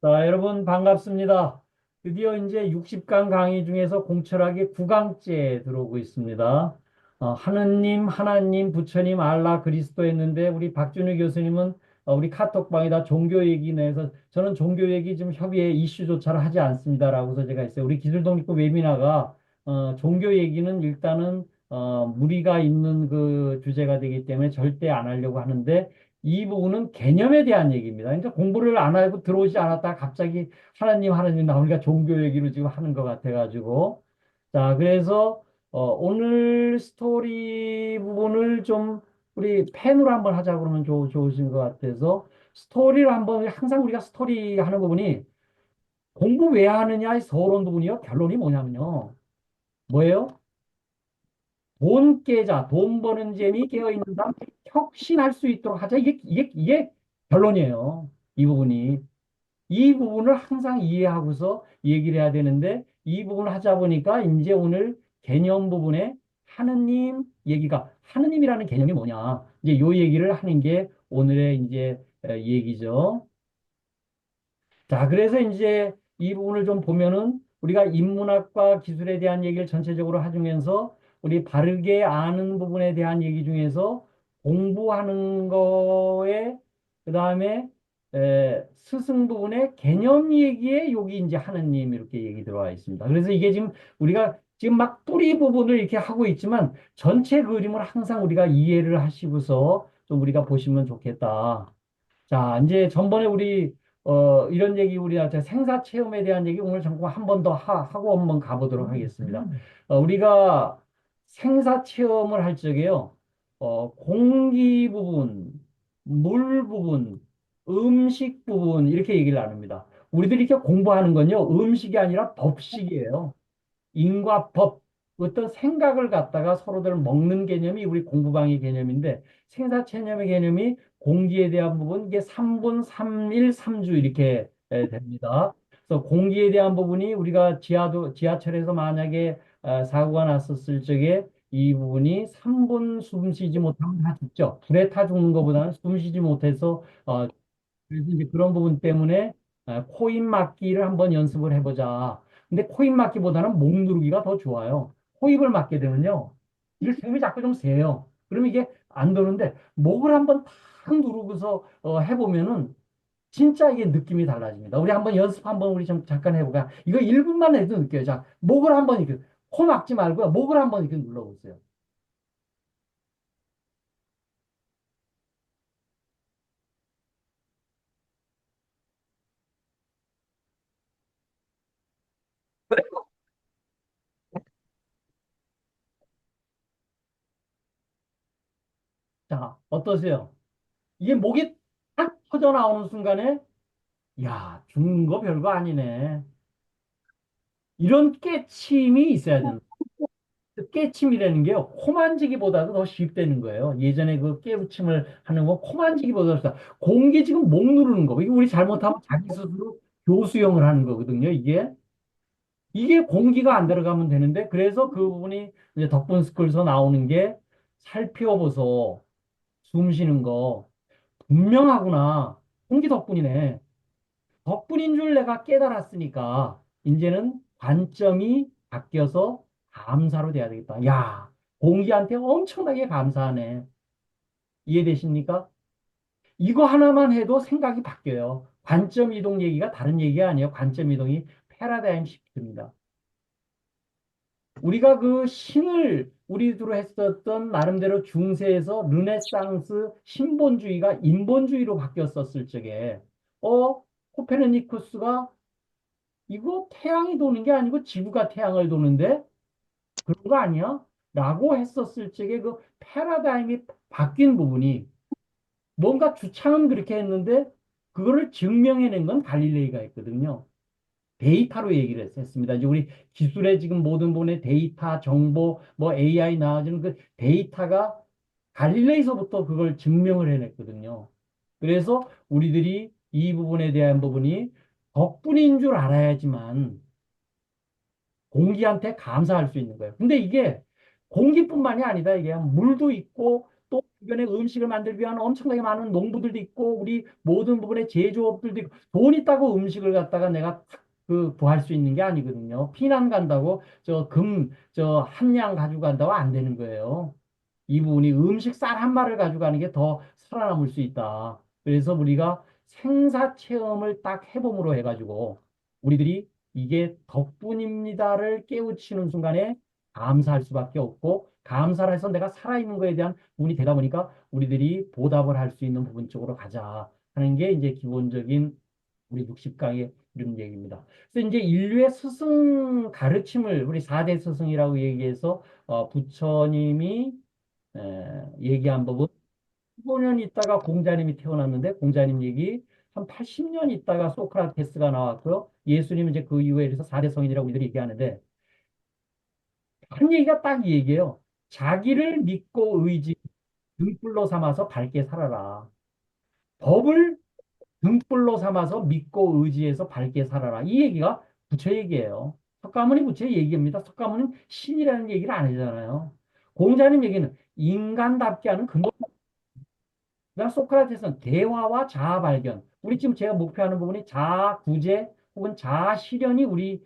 자, 여러분 반갑습니다. 드디어 이제 60강 강의 중에서 공철하게 9강째 들어오고 있습니다. 하느님, 부처님, 알라, 그리스도 했는데 우리 박준희 교수님은 우리 카톡방에다 종교 얘기 내서 저는 종교 얘기 지금 협의회 이슈조차를 하지 않습니다라고서 제가 했어요. 우리 기술독립부 웨비나가 종교 얘기는 일단은 무리가 있는 그 주제가 되기 때문에 절대 안 하려고 하는데 이 부분은 개념에 대한 얘기입니다. 그러니까 공부를 안 하고 들어오지 않았다가 갑자기 하나님 나오니까 종교 얘기로 지금 하는 것 같아가지고. 자, 그래서 오늘 스토리 부분을 좀 우리 펜으로 한번 하자 그러면 좋으신 것 같아서 스토리를 한번 항상 우리가 스토리 하는 부분이 공부 왜 하느냐의 서론 부분이요. 결론이 뭐냐면요. 뭐예요? 돈 깨자, 돈 버는 재미 깨어있는 사람 혁신할 수 있도록 하자. 이게 결론이에요. 이 부분이. 이 부분을 항상 이해하고서 얘기를 해야 되는데, 이 부분을 하자 보니까 이제 오늘 개념 부분에 하느님 얘기가, 하느님이라는 개념이 뭐냐. 이제 요 얘기를 하는 게 오늘의 이제 얘기죠. 자, 그래서 이제 이 부분을 좀 보면은 우리가 인문학과 기술에 대한 얘기를 전체적으로 하면서 우리 바르게 아는 부분에 대한 얘기 중에서 공부하는 거에 그다음에 스승 부분의 개념 얘기에 여기 이제 하느님 이렇게 얘기 들어와 있습니다. 그래서 이게 지금 우리가 지금 막 뿌리 부분을 이렇게 하고 있지만 전체 그림을 항상 우리가 이해를 하시고서 좀 우리가 보시면 좋겠다. 자, 이제 전번에 우리 이런 얘기 우리한테 생사 체험에 대한 얘기 오늘 잠깐 한 번 더 하고 한번 가보도록 하겠습니다. 우리가 생사 체험을 할 적에요. 공기 부분, 물 부분, 음식 부분 이렇게 얘기를 나눕니다. 우리들이 이렇게 공부하는 건요. 음식이 아니라 법식이에요. 인과 법, 어떤 생각을 갖다가 서로들 먹는 개념이 우리 공부방의 개념인데 생사체념의 개념이 공기에 대한 부분 이게 3분, 3일, 3주 이렇게 됩니다. 그래서 공기에 대한 부분이 우리가 지하철에서 만약에 사고가 났었을 적에 이 부분이 3분 숨 쉬지 못하면 다 죽죠. 불에 타 죽는 것보다는 숨 쉬지 못해서 그래서 이제 그런 부분 때문에 코인 막기를 한번 연습을 해보자. 근데 코인 막기보다는 목 누르기가 더 좋아요. 코입을 막게 되면요. 이게 숨이 자꾸 좀 세요. 그러면 이게 안 도는데 목을 한번 탁 누르고서 해보면은 진짜 이게 느낌이 달라집니다. 우리 한번 연습 한번 우리 좀 잠깐 해볼까? 이거 1분만 해도 느껴요. 자, 목을 한번 이렇게 코 막지 말고요. 목을 한번 이렇게 눌러보세요. 자, 어떠세요? 이게 목이 딱 터져 나오는 순간에 야, 죽는 거 별거 아니네. 이런 깨침이 있어야 된다. 그 깨침이라는 게요, 코 만지기보다도 더 쉽다는 거예요. 예전에 그 깨우침을 하는 거 코 만지기보다 더 공기 지금 목 누르는 거. 이게 우리 잘못하면 자기 스스로 교수형을 하는 거거든요, 이게. 이게 공기가 안 들어가면 되는데, 그래서 그 부분이 이제 덕분 스쿨에서 나오는 게 살펴보소. 숨 쉬는 거. 분명하구나. 공기 덕분이네. 덕분인 줄 내가 깨달았으니까 이제는 관점이 바뀌어서 감사로 돼야 되겠다. 야, 공기한테 엄청나게 감사하네. 이해되십니까? 이거 하나만 해도 생각이 바뀌어요. 관점 이동 얘기가 다른 얘기가 아니에요. 관점 이동이 패러다임 시프트입니다. 우리가 그 신을 우리들로 했었던 나름대로 중세에서 르네상스 신본주의가 인본주의로 바뀌었었을 적에 코페르니쿠스가 이거 태양이 도는 게 아니고 지구가 태양을 도는데 그런 거 아니야? 라고 했었을 적에 그 패러다임이 바뀐 부분이 뭔가 주창은 그렇게 했는데 그거를 증명해낸 건 갈릴레이가 했거든요. 데이터로 얘기를 했습니다. 이제 우리 기술의 지금 모든 부분의 데이터, 정보, 뭐 AI 나와지는 그 데이터가 갈릴레이서부터 그걸 증명을 해냈거든요. 그래서 우리들이 이 부분에 대한 부분이 덕분인 줄 알아야지만 공기한테 감사할 수 있는 거예요. 근데 이게 공기뿐만이 아니다. 이게 물도 있고 또 주변에 음식을 만들기 위한 엄청나게 많은 농부들도 있고 우리 모든 부분에 제조업들도 있고 돈 있다고 음식을 갖다가 내가 그 구할 수 있는 게 아니거든요. 피난 간다고 저 한 양 가지고 간다고 안 되는 거예요. 이 부분이 음식 쌀 한 마리를 가져가는 게 더 살아남을 수 있다. 그래서 우리가 생사 체험을 딱 해봄으로 해가지고 우리들이 이게 덕분입니다를 깨우치는 순간에 감사할 수밖에 없고 감사를 해서 내가 살아있는 거에 대한 부분이 되다 보니까 우리들이 보답을 할 수 있는 부분 쪽으로 가자 하는 게 이제 기본적인 우리 60강의 이런 얘기입니다. 그래서 이제 인류의 스승 가르침을 우리 4대 스승이라고 얘기해서 부처님이 얘기한 법은 15년 있다가 공자님이 태어났는데 공자님 얘기 한 80년 있다가 소크라테스가 나왔고요. 예수님은 이제 그 이후에 그래서 4대 성인이라고 우리들이 얘기하는데 한 얘기가 딱 이 얘기예요. 자기를 믿고 의지 등불로 삼아서 밝게 살아라. 법을 등불로 삼아서 믿고 의지해서 밝게 살아라. 이 얘기가 부처 얘기예요. 석가모니 부처의 얘기입니다. 석가모니는 신이라는 얘기를 안 하잖아요. 공자님 얘기는 인간답게 하는 근본. 그러니까 소크라테스는 대화와 자아 발견. 우리 지금 제가 목표하는 부분이 자아 구제 혹은 자아 실현이 우리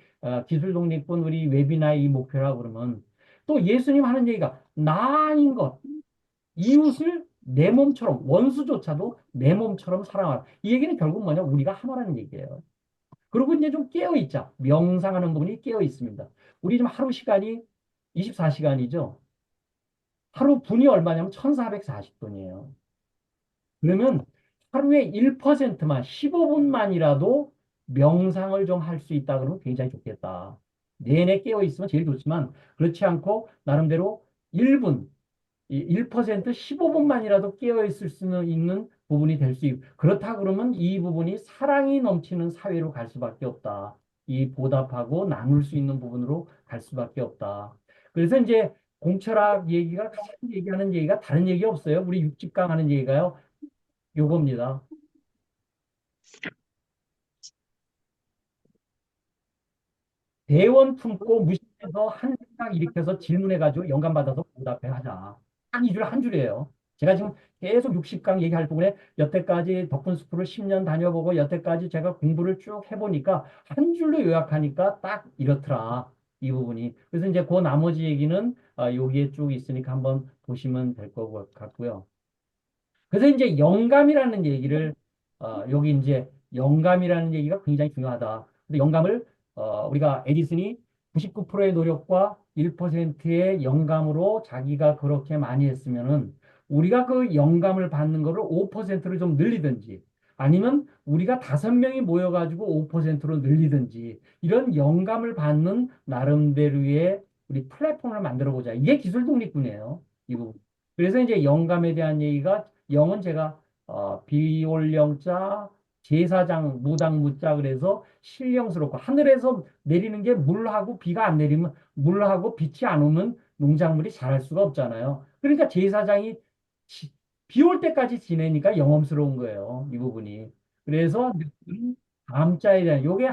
기술 독립군 우리 웨비나의 이 목표라고 그러면 또 예수님 하는 얘기가 나 아닌 것, 이웃을 내 몸처럼 원수조차도 내 몸처럼 사랑하라. 이 얘기는 결국 뭐냐? 우리가 하나라는 얘기예요. 그리고 이제 좀 깨어 있자. 명상하는 부분이 깨어 있습니다. 우리 지금 하루 시간이 24시간이죠. 하루 분이 얼마냐면 1440분이에요. 그러면 하루에 1%만 15분만이라도 명상을 좀 할 수 있다 그러면 굉장히 좋겠다. 내내 깨어 있으면 제일 좋지만 그렇지 않고 나름대로 1분, 1% 15분만이라도 깨어 있을 수는 있는 부분이 될 수 있고 그렇다 그러면 이 부분이 사랑이 넘치는 사회로 갈 수밖에 없다. 이 보답하고 나눌 수 있는 부분으로 갈 수밖에 없다. 그래서 이제 공철학 얘기가 가장 얘기하는 얘기가 다른 얘기 없어요. 우리 육직강 하는 얘기가요. 요겁니다. 대원 품고 무심해서 한 생각 일으켜서 질문해가지고 영감받아서 보답해 하자. 딱 이 줄 한 줄이에요. 제가 지금 계속 60강 얘기할 동안에 여태까지 덕분스쿨을 10년 다녀보고 여태까지 제가 공부를 쭉 해보니까 한 줄로 요약하니까 딱 이렇더라. 이 부분이. 그래서 이제 그 나머지 얘기는 여기에 쭉 있으니까 한번 보시면 될 것 같고요. 그래서 이제 영감이라는 얘기를 여기 이제 영감이라는 얘기가 굉장히 중요하다. 근데 영감을 우리가 에디슨이 99%의 노력과 1%의 영감으로 자기가 그렇게 많이 했으면은 우리가 그 영감을 받는 거를 5%로 좀 늘리든지 아니면 우리가 5명이 모여가지고 5%로 늘리든지 이런 영감을 받는 나름대로의 우리 플랫폼을 만들어 보자. 이게 기술 독립군이에요. 이 부분. 그래서 이제 영감에 대한 얘기가 영은 제가 비올영자 제사장 무당 무자 그래서 신령스럽고 하늘에서 내리는 게 물하고 비가 안 내리면 물하고 빛이 안 오면 농작물이 자랄 수가 없잖아요. 그러니까 제사장이 비 올 때까지 지내니까 영험스러운 거예요. 이 부분이. 그래서 함자에 대한 요게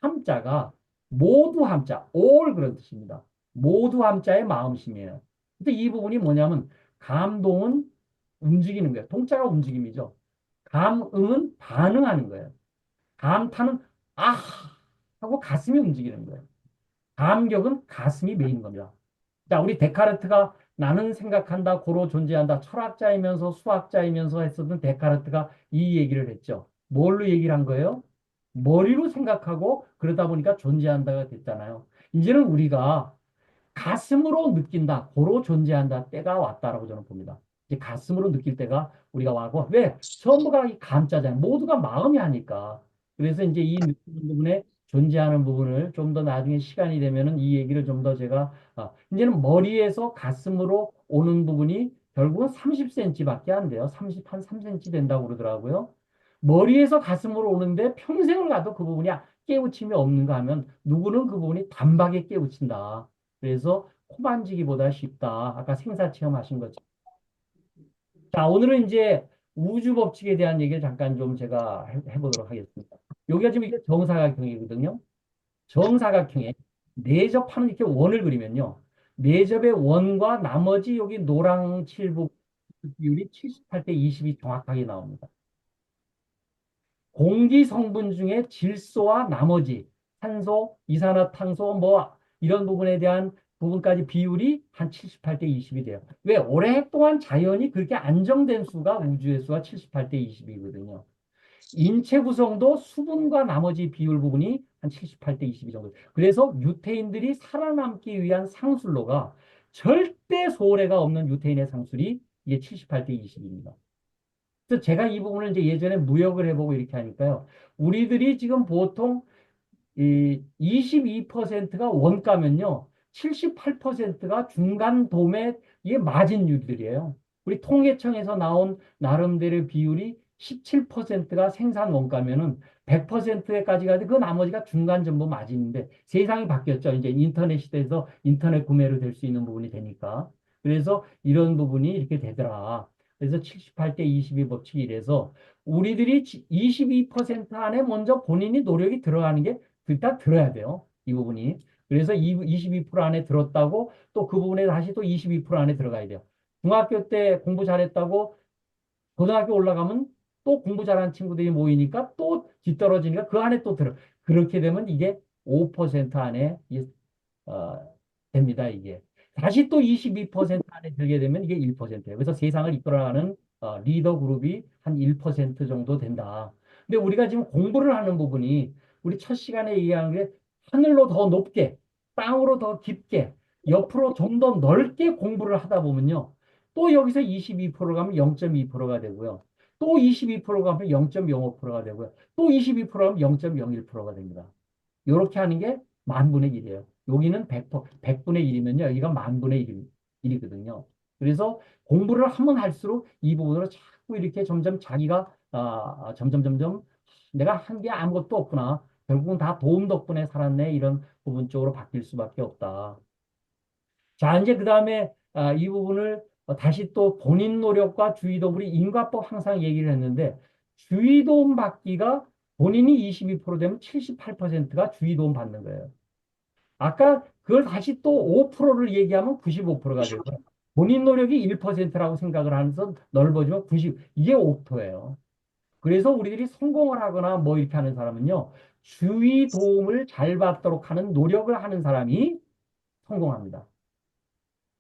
함자가 모두 함자, all 그런 뜻입니다. 모두 함자의 마음심이에요. 근데 이 부분이 뭐냐면 감동은 움직이는 거예요. 동자가 움직임이죠. 감응은 반응하는 거예요. 감탄은 아 하고 가슴이 움직이는 거예요. 감격은 가슴이 메이는 겁니다. 자, 우리 데카르트가 나는 생각한다, 고로 존재한다. 철학자이면서 수학자이면서 했었던 데카르트가 이 얘기를 했죠. 뭘로 얘기를 한 거예요? 머리로 생각하고 그러다 보니까 존재한다가 됐잖아요. 이제는 우리가 가슴으로 느낀다, 고로 존재한다 때가 왔다라고 저는 봅니다. 이제 가슴으로 느낄 때가 우리가 와고 왜? 전부가 이 감자잖아요. 모두가 마음이 하니까. 그래서 이제 이 느끼는 부분에 존재하는 부분을 좀 더 나중에 시간이 되면은 이 얘기를 좀 더 제가 이제는 머리에서 가슴으로 오는 부분이 결국은 30cm밖에 안 돼요. 30, 한 3cm 된다고 그러더라고요. 머리에서 가슴으로 오는데 평생을 가도 그 부분이 깨우침이 없는가 하면 누구는 그 부분이 단박에 깨우친다. 그래서 코 만지기보다 쉽다. 아까 생사 체험하신 것처럼. 자, 오늘은 이제 우주 법칙에 대한 얘기를 잠깐 좀 제가 해보도록 하겠습니다. 여기가 지금 이게 정사각형이거든요. 정사각형에 내접하는 이렇게 원을 그리면요. 내접의 원과 나머지 여기 노랑 칠부 그 비율이 78대 20이 정확하게 나옵니다. 공기 성분 중에 질소와 나머지 산소, 이산화탄소 뭐 이런 부분에 대한 부분까지 비율이 한 78대 20이 돼요. 왜? 오랫동안 자연이 그렇게 안정된 수가 우주의 수가 78대 20이거든요. 인체 구성도 수분과 나머지 비율 부분이 한 78대 22 정도. 그래서 유태인들이 살아남기 위한 상술로가 절대 소홀해가 없는 유태인의 상술이 이게 78대 20입니다. 그래서 제가 이 부분을 이제 예전에 무역을 해보고 이렇게 하니까요. 우리들이 지금 보통 이 22%가 원가면요. 78%가 중간 도매 이게 마진율들이에요. 우리 통계청에서 나온 나름대로 비율이 17%가 생산 원가면은 100%까지 가도 그 나머지가 중간 정도 마진인데 세상이 바뀌었죠. 이제 인터넷 시대에서 인터넷 구매로 될 수 있는 부분이 되니까. 그래서 이런 부분이 이렇게 되더라. 그래서 78대 22 법칙이 이래서 우리들이 22% 안에 먼저 본인이 노력이 들어가는 게 일단 들어야 돼요. 이 부분이. 그래서 22% 안에 들었다고 또 그 부분에 다시 또 22% 안에 들어가야 돼요. 중학교 때 공부 잘했다고 고등학교 올라가면 또 공부 잘하는 친구들이 모이니까 또 뒤떨어지니까 그 안에 또 들어. 그렇게 되면 이게 5% 안에 됩니다, 이게. 다시 또 22% 안에 들게 되면 이게 1%예요. 그래서 세상을 이끌어가는 리더 그룹이 한 1% 정도 된다. 근데 우리가 지금 공부를 하는 부분이 우리 첫 시간에 얘기한 게 하늘로 더 높게, 땅으로 더 깊게, 옆으로 좀 더 넓게 공부를 하다 보면요. 또 여기서 22% 가면 0.2%가 되고요. 또 22% 가면 0.05%가 되고요. 또 22% 가면 0.01%가 됩니다. 이렇게 하는 게 만분의 1이에요. 여기는 100분의 1이면요. 여기가 만분의 1이거든요. 그래서 공부를 하면 할수록 이 부분으로 자꾸 이렇게 점점 자기가 점점 내가 한 게 아무것도 없구나. 결국은 다 도움 덕분에 살았네. 이런 부분 쪽으로 바뀔 수밖에 없다. 자, 이제 그 다음에 이 부분을 다시 또 본인 노력과 주의도움, 우리 인과법 항상 얘기를 했는데 주의도움 받기가 본인이 22% 되면 78%가 주의도움 받는 거예요. 아까 그걸 다시 또 5%를 얘기하면 95%가 되고요. 본인 노력이 1%라고 생각을 하면서 넓어지면 90, 이게 5%예요. 그래서 우리들이 성공을 하거나 뭐 이렇게 하는 사람은요, 주의 도움을 잘 받도록 하는 노력을 하는 사람이 성공합니다.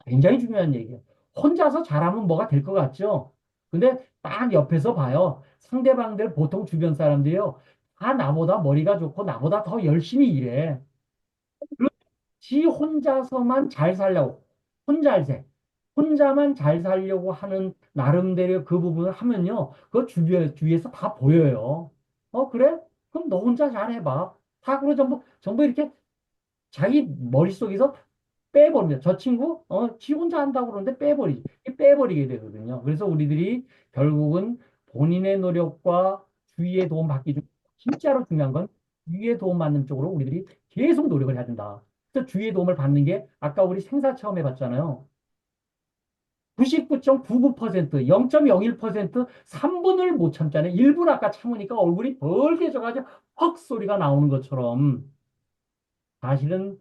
굉장히 중요한 얘기예요. 혼자서 잘하면 뭐가 될 것 같죠? 근데 딱 옆에서 봐요. 상대방들 보통 주변 사람들이요. 다 나보다 머리가 좋고 나보다 더 열심히 일해. 지 혼자서만 잘 살려고, 혼잘세, 혼자만 잘 살려고 하는 나름대로 그 부분을 하면요. 그 주위에서 다 보여요. 그래? 그럼 너 혼자 잘해봐. 다 그러 전부 이렇게 자기 머릿속에서 빼버립니다. 저 친구, 지 혼자 한다고 그러는데 빼버리지. 빼버리게 되거든요. 그래서 우리들이 결국은 본인의 노력과 주위의 도움 받기 중, 진짜로 중요한 건 주위의 도움 받는 쪽으로 우리들이 계속 노력을 해야 된다. 그래서 주위의 도움을 받는 게 아까 우리 생사 처음 해봤잖아요. 99.99%, 0.01%, 3분을 못 참잖아요. 1분 아까 참으니까 얼굴이 벌게져가지고 헉 소리가 나오는 것처럼 사실은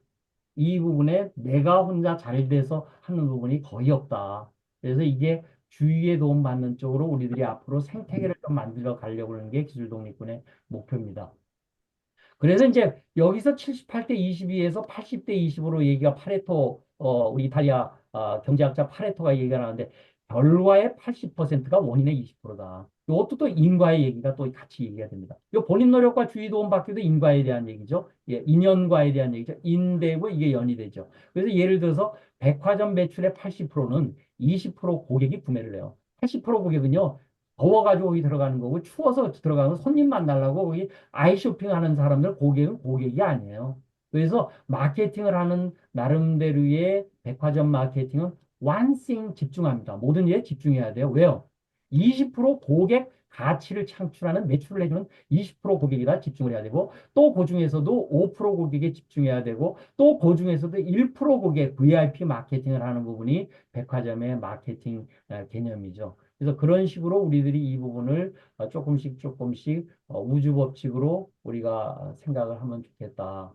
이 부분에 내가 혼자 잘 돼서 하는 부분이 거의 없다. 그래서 이게 주위의 도움 받는 쪽으로 우리들이 앞으로 생태계를 좀 만들어 가려고 하는 게 기술 독립군의 목표입니다. 그래서 이제 여기서 78대 22에서 80대 20으로 얘기가 파레토, 우리 이탈리아 경제학자 파레토가 얘기가 나는데 결과의 80%가 원인의 20%다. 이것도 또 인과의 얘기가 또 같이 얘기가 됩니다. 이 본인 노력과 주의 도움 받기도 인과에 대한 얘기죠. 예, 인연과에 대한 얘기죠. 인되고 이게 연이 되죠. 그래서 예를 들어서 백화점 매출의 80%는 20% 고객이 구매를 해요. 80% 고객은요. 더워가지고 거기 들어가는 거고 추워서 들어가면 손님 만나려고 거기 아이 쇼핑하는 사람들 고객은 고객이 아니에요. 그래서 마케팅을 하는 나름대로의 백화점 마케팅은 완싱 집중합니다. 모든 일에 집중해야 돼요. 왜요? 20% 고객 가치를 창출하는 매출을 해주는 20% 고객이다 집중을 해야 되고 또 그 중에서도 5% 고객에 집중해야 되고 또 그 중에서도 1% 고객 VIP 마케팅을 하는 부분이 백화점의 마케팅 개념이죠. 그래서 그런 식으로 우리들이 이 부분을 조금씩 우주 법칙으로 우리가 생각을 하면 좋겠다.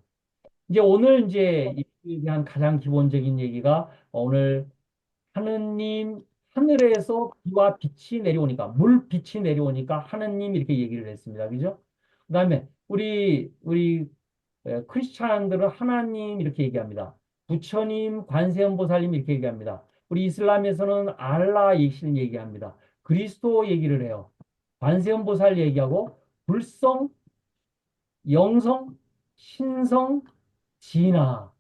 이제 오늘 이제 이에 대한 가장 기본적인 얘기가 오늘 하느님 하늘에서 비와 빛이 내려오니까, 물빛이 내려오니까 하느님 이렇게 얘기를 했습니다. 그죠? 그다음에 우리 크리스찬들은 하나님 이렇게 얘기합니다. 부처님, 관세음보살님 이렇게 얘기합니다. 우리 이슬람에서는 알라 예신 얘기합니다. 그리스도 얘기를 해요. 관세음보살 얘기하고 불성, 영성, 신성, 진화,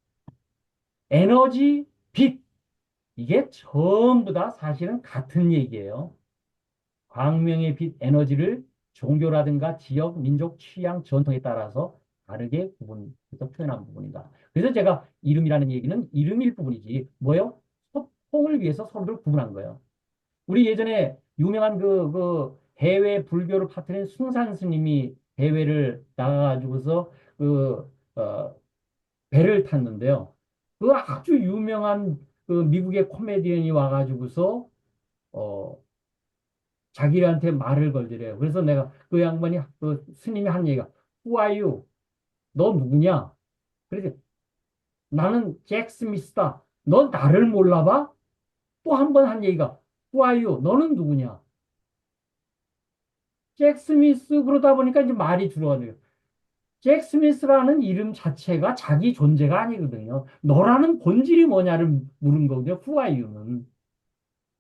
에너지, 빛 이게 전부 다 사실은 같은 얘기예요. 광명의 빛 에너지를 종교라든가 지역, 민족, 취향, 전통에 따라서 다르게 구분해서 표현한 부분이다. 그래서 제가 이름이라는 얘기는 이름일 부분이지 뭐요? 소통을 위해서 서로를 구분한 거예요. 우리 예전에 유명한 그 해외 불교를 퍼뜨린 숭산 스님이 해외를 나가가지고서 배를 탔는데요. 그 아주 유명한 그 미국의 코미디언이 와가지고서 어, 자기한테 말을 걸더래요. 그래서 내가 그 양반이 그 스님이 한 얘기가 Who are you? 너 누구냐? 그래서 나는 잭 스미스다. 너 나를 몰라봐? 또 한 번 한 얘기가 Who are you? 너는 누구냐? 잭 스미스 그러다 보니까 이제 말이 줄어가네요. 잭 스미스라는 이름 자체가 자기 존재가 아니거든요. 너라는 본질이 뭐냐를 물은 거거든요. Who are you는.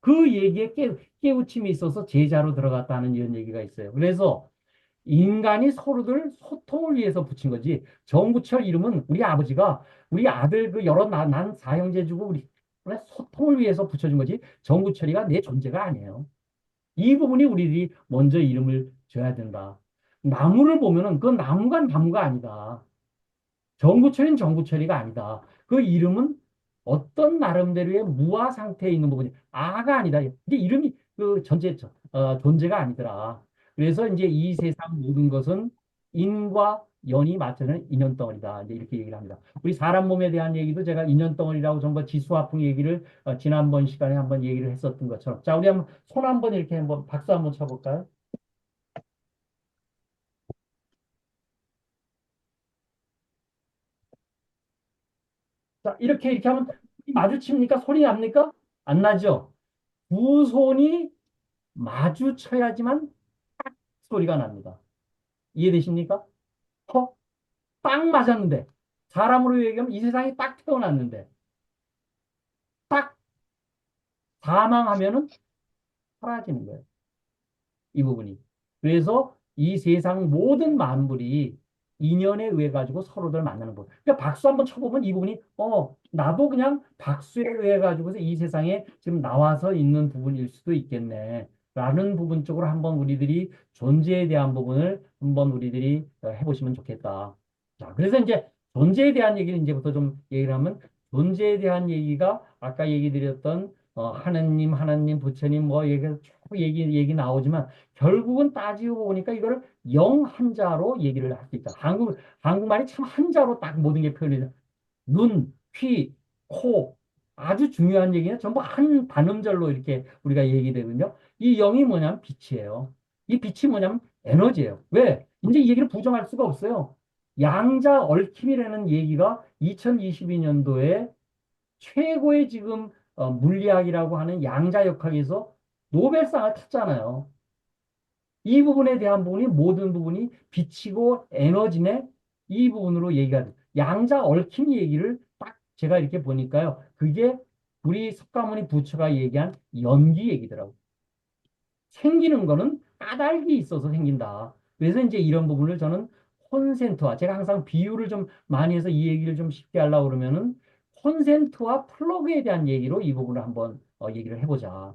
그 얘기에 깨우침이 있어서 제자로 들어갔다는 이런 얘기가 있어요. 그래서 인간이 서로들 소통을 위해서 붙인 거지. 정구철 이름은 우리 아버지가 우리 아들 그 여러 난 사형제 주고 우리 소통을 위해서 붙여준 거지. 정구철이가 내 존재가 아니에요. 이 부분이 우리들이 먼저 이름을 줘야 된다. 나무를 보면은 그 나무가 나무가 아니다. 정구철인 정구철이가 아니다. 그 이름은 어떤 나름대로의 무아 상태에 있는 부분이 아가 아니다. 이게 이름이 그 전체 존재가 아니더라. 그래서 이제 이 세상 모든 것은 인과 연이 맞춰는 인연덩어리다. 이제 이렇게 얘기를 합니다. 우리 사람 몸에 대한 얘기도 제가 인연덩어리라고 전부 지수화풍 얘기를 지난번 시간에 한번 얘기를 했었던 것처럼. 자, 우리 한번 손 한번 이렇게 한번 박수 한번 쳐볼까요? 자, 이렇게 하면 마주칩니까? 소리 납니까? 안 나죠? 두 손이 마주쳐야지만 소리가 납니다. 이해되십니까? 어? 딱 맞았는데 사람으로 얘기하면 이 세상에 딱 태어났는데 딱 사망하면은 사라지는 거예요. 이 부분이. 그래서 이 세상 모든 만물이 인연에 의해 가지고 서로들 만나는 것. 그러니까 박수 한번 쳐보면 이 부분이 나도 그냥 박수에 의해 가지고서 이 세상에 지금 나와서 있는 부분일 수도 있겠네. 라는 부분 쪽으로 한번 우리들이 존재에 대한 부분을 한번 우리들이 해보시면 좋겠다. 자, 그래서 이제 존재에 대한 얘기를 이제부터 좀 얘기를 하면 존재에 대한 얘기가 아까 얘기 드렸던 하나님, 부처님 뭐 얘기 나오지만 결국은 따지고 보니까 이거를 영한자로 얘기를 할 수 있다. 한국말이 참 한자로 딱 모든 게 표현이 돼. 눈, 귀, 코 아주 중요한 얘기는 전부 한 단음절로 이렇게 우리가 얘기되거든요. 이 영이 뭐냐면 빛이에요. 이 빛이 뭐냐면 에너지예요. 왜? 이제 이 얘기를 부정할 수가 없어요. 양자 얽힘이라는 얘기가 2022년도에 최고의 지금 물리학이라고 하는 양자역학에서 노벨상을 탔잖아요. 이 부분에 대한 부분이 모든 부분이 빛이고 에너지네 이 부분으로 얘기가 돼. 양자 얽힘 얘기를 딱 제가 이렇게 보니까요. 그게 우리 석가모니 부처가 얘기한 연기 얘기더라고. 생기는 거는 까닭이 있어서 생긴다. 그래서 이제 이런 부분을 저는 콘센트와 제가 항상 비유를 좀 많이 해서 이 얘기를 좀 쉽게 하려고 그러면은 콘센트와 플러그에 대한 얘기로 이 부분을 한번 얘기를 해보자.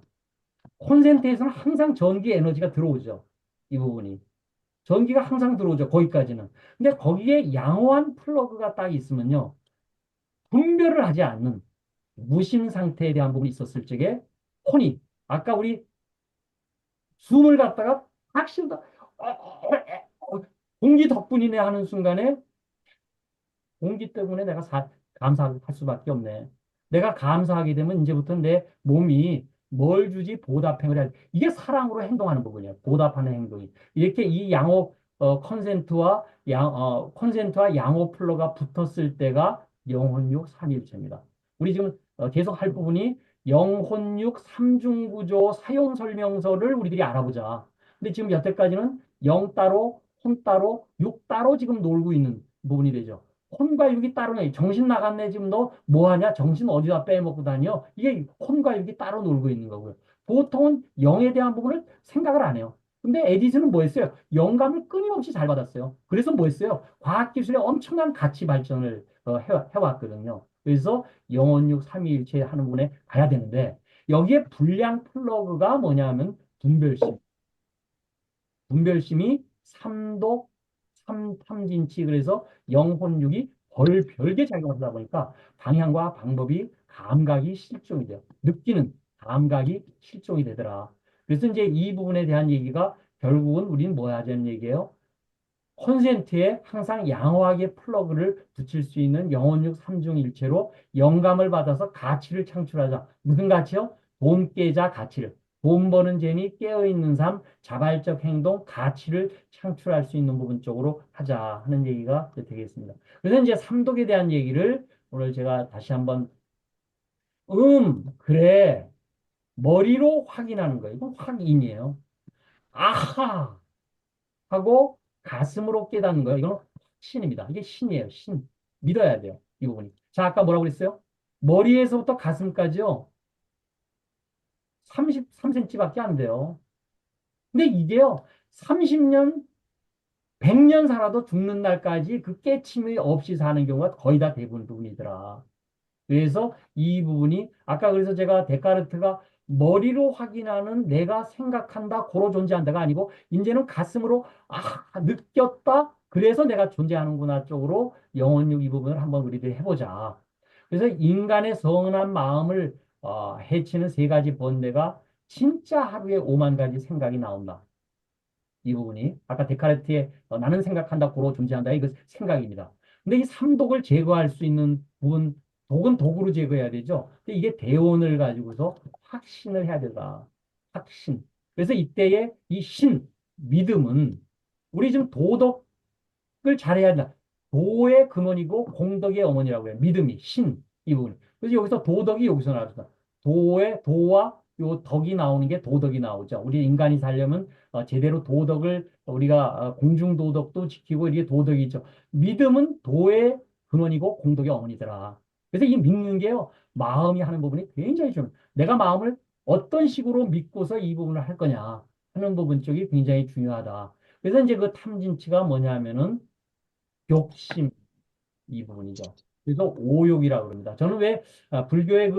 콘센트에서는 항상 전기 에너지가 들어오죠. 이 부분이. 전기가 항상 들어오죠. 거기까지는. 근데 거기에 양호한 플러그가 딱 있으면요. 분별을 하지 않는 무심 상태에 대한 부분이 있었을 적에 혼이 아까 우리 숨을 갖다가 확 쉰다. 공기 덕분이네 하는 순간에 공기 때문에 내가 감사할 수밖에 없네. 내가 감사하게 되면 이제부터 내 몸이 뭘 주지 보답행을 해야 돼. 이게 사랑으로 행동하는 부분이에요. 보답하는 행동이. 이렇게 이 양호 컨센트와 양호 플러가 붙었을 때가 영혼육 삼일체입니다. 우리 지금 계속 할 부분이 영혼육 삼중구조 사용 설명서를 우리들이 알아보자. 근데 지금 여태까지는 영 따로, 혼 따로, 육 따로 지금 놀고 있는 부분이 되죠. 혼과 육이 따로네. 정신 나갔네. 지금 너 뭐 하냐? 정신 어디다 빼먹고 다녀? 이게 혼과 육이 따로 놀고 있는 거고요. 보통은 영에 대한 부분을 생각을 안 해요. 근데 에디슨은 뭐 했어요? 영감을 끊임없이 잘 받았어요. 그래서 뭐 했어요? 과학기술의 엄청난 가치 발전을 해왔거든요. 그래서 영혼육 삼위일체 하는 부분에 가야 되는데 여기에 불량 플러그가 뭐냐면 분별심. 분별심이 삼독, 삼탐진치 그래서 영혼육이 별개 작용하다 보니까 방향과 방법이 감각이 실종이 돼요. 느끼는 감각이 실종이 되더라. 그래서 이제 이 부분에 대한 얘기가 결국은 우리는 뭐 하자는 얘기예요? 콘센트에 항상 양호하게 플러그를 붙일 수 있는 영혼육 삼중일체로 영감을 받아서 가치를 창출하자. 무슨 가치요? 돈 깨자 가치를. 돈 버는 재미, 깨어있는 삶, 자발적 행동, 가치를 창출할 수 있는 부분 쪽으로 하자 하는 얘기가 되겠습니다. 그래서 이제 삼독에 대한 얘기를 오늘 제가 다시 한번 그래. 머리로 확인하는 거예요. 이건 확인이에요. 아하! 하고 가슴으로 깨닫는 거예요. 이건 신입니다. 이게 신이에요. 신. 믿어야 돼요. 이 부분이. 자, 아까 뭐라고 그랬어요? 머리에서부터 가슴까지요. 33cm밖에 안 돼요. 근데 이게요. 30년, 100년 살아도 죽는 날까지 그 깨침이 없이 사는 경우가 거의 다 대부분 부분이더라. 그래서 이 부분이 아까 그래서 제가 데카르트가 머리로 확인하는 내가 생각한다 고로 존재한다가 아니고 이제는 가슴으로 느꼈다 그래서 내가 존재하는구나 쪽으로 영혼육 이 부분을 한번 우리들이 해보자. 그래서 인간의 성은한 마음을 해치는 세 가지 번뇌가 진짜 하루에 5만 가지 생각이 나온다. 이 부분이 아까 데카르트의 나는 생각한다 고로 존재한다 이거 생각입니다. 근데 이 삼독을 제거할 수 있는 부분 독은 독으로 제거해야 되죠. 근데 이게 대원을 가지고서 확신을 해야 되다. 확신. 그래서 이때의 이 신, 믿음은 우리 지금 도덕을 잘해야 한다. 도의 근원이고 공덕의 어머니라고 해요. 믿음이 신, 이 부분. 그래서 여기서 도덕이 여기서 나왔다. 도의 도와 요 덕이 나오는 게 도덕이 나오죠. 우리 인간이 살려면 제대로 도덕을 우리가 공중 도덕도 지키고 이게 도덕이 있죠. 믿음은 도의 근원이고 공덕의 어머니더라. 그래서 이 믿는 게요. 마음이 하는 부분이 굉장히 좀 내가 마음을 어떤 식으로 믿고서 이 부분을 할 거냐 하는 부분 쪽이 굉장히 중요하다. 그래서 이제 그 탐진치가 뭐냐면은 욕심 이 부분이죠. 그래서 오욕이라고 그럽니다. 저는 왜 불교의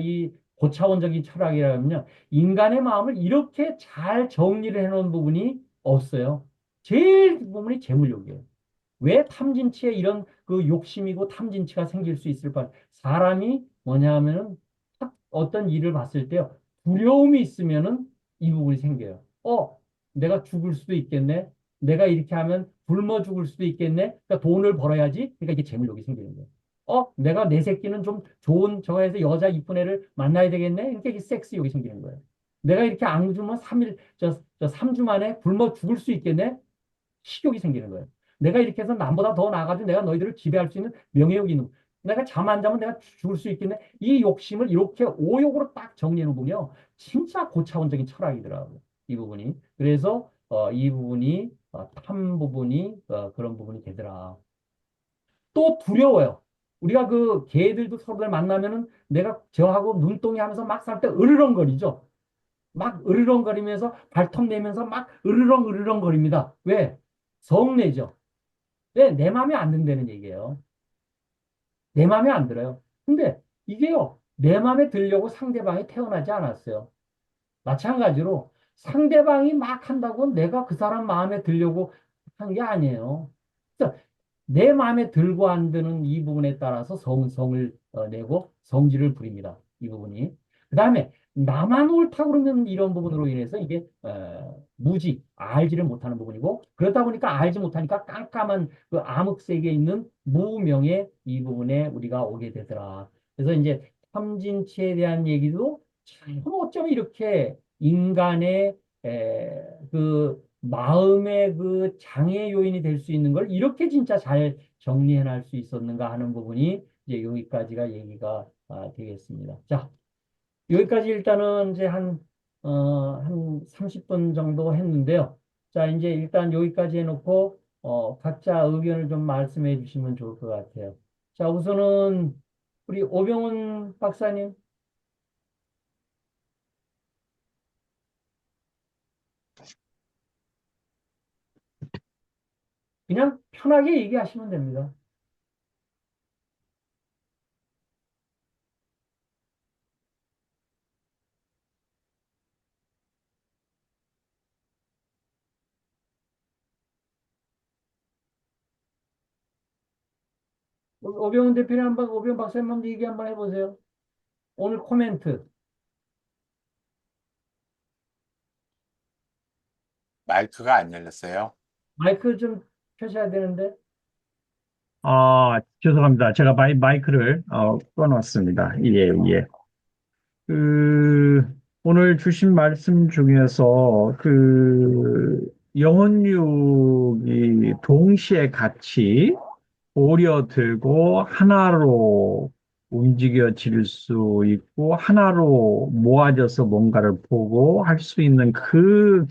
이 고차원적인 철학이라면요. 인간의 마음을 이렇게 잘 정리를 해놓은 부분이 없어요. 제일 부분이 재물욕이에요. 왜 탐진치에 이런 그 욕심이고 탐진치가 생길 수 있을까? 사람이 뭐냐 하면은 딱 어떤 일을 봤을 때요. 두려움이 있으면은 이 부분이 생겨요. 내가 죽을 수도 있겠네. 내가 이렇게 하면 굶어 죽을 수도 있겠네. 그러니까 돈을 벌어야지. 그러니까 이게 재물욕이 생기는 거예요. 내가 내 새끼는 좀 좋은 저에서 여자 이쁜 애를 만나야 되겠네. 그러니까 이게 섹스욕이 생기는 거예요. 내가 이렇게 안 주면 3일, 3주 만에 굶어 죽을 수 있겠네. 식욕이 생기는 거예요. 내가 이렇게 해서 남보다 더 나아가지고 내가 너희들을 지배할 수 있는 명예욕이 있는 거예요. 내가 잠 안 자면 내가 죽을 수 있겠네. 이 욕심을 이렇게 오욕으로 딱 정리해 놓으면 진짜 고차원적인 철학이더라고요. 이 부분이. 그래서 이 부분이 탐 부분이 그런 부분이 되더라. 또 두려워요. 우리가 그 개들도 서로를 만나면은 내가 저하고 눈동이 하면서 막 살 때 으르렁거리죠. 막 으르렁거리면서 발톱 내면서 막 으르렁거립니다. 왜? 성내죠. 왜? 내 마음에 안 든다는 얘기예요. 내 마음에 안 들어요. 근데 이게요. 내 마음에 들려고 상대방이 태어나지 않았어요. 마찬가지로 상대방이 막 한다고 내가 그 사람 마음에 들려고 한 게 아니에요. 그래서 내 마음에 들고 안 드는 이 부분에 따라서 성을 내고 성질을 부립니다. 이 부분이. 그 다음에 나만 옳다고 그러면 이런 부분으로 인해서 이게 무지, 알지를 못하는 부분이고 그러다 보니까 알지 못하니까 깜깜한 그 암흑색에 있는 무명의 이 부분에 우리가 오게 되더라. 그래서 이제 탐진치에 대한 얘기도 참 어쩜 이렇게 인간의 그 마음의 그 장애 요인이 될 수 있는 걸 이렇게 진짜 잘 정리해 낼 수 있었는가 하는 부분이 이제 여기까지가 얘기가 되겠습니다. 자, 여기까지 일단은 이제 한 30분 정도 했는데요. 자, 이제 일단 여기까지 해놓고, 각자 의견을 좀 말씀해 주시면 좋을 것 같아요. 자, 우선은 우리 오병훈 박사님, 그냥 편하게 얘기하시면 됩니다. 오병훈 대표님 오병훈 박사님 한번 얘기 한번 해보세요. 오늘 코멘트. 마이크가 안 열렸어요. 마이크 좀 켜셔야 되는데. 죄송합니다. 제가 마이크를 꺼놨습니다. 예, 예. 그, 오늘 주신 말씀 중에서 영혼육이 동시에 같이 오려들고 하나로 움직여질 수 있고 하나로 모아져서 뭔가를 보고 할 수 있는 그